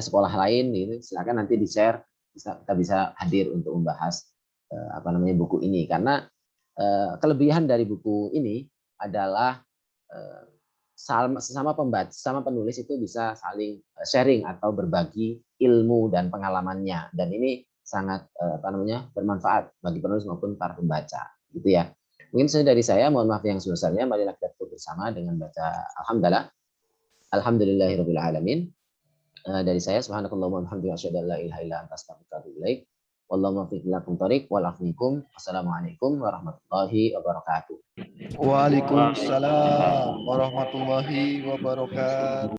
Speaker 1: sekolah lain gitu, silakan nanti di-share, kita bisa hadir untuk membahas buku ini. Karena kelebihan dari buku ini adalah sesama pembaca, sama penulis itu bisa saling sharing atau berbagi ilmu dan pengalamannya, dan ini sangat bermanfaat bagi penulis maupun para pembaca gitu ya. Mungkin dari saya, mohon maaf yang sebesarnya. Marilah kita tutup bersama dengan baca Alhamdulillahirabbil alamin. Dari saya subhanakallahumma wa bihamdika asyhadu an la ilaha illa anta astaghfiruka wa atubu ilaik. Wallahu muwaffiq ila aqwamit thoriq wal afwu minkum. Wassalamualaikum warahmatullahi wabarakatuh.
Speaker 12: Waalaikumsalam warahmatullahi wabarakatuh.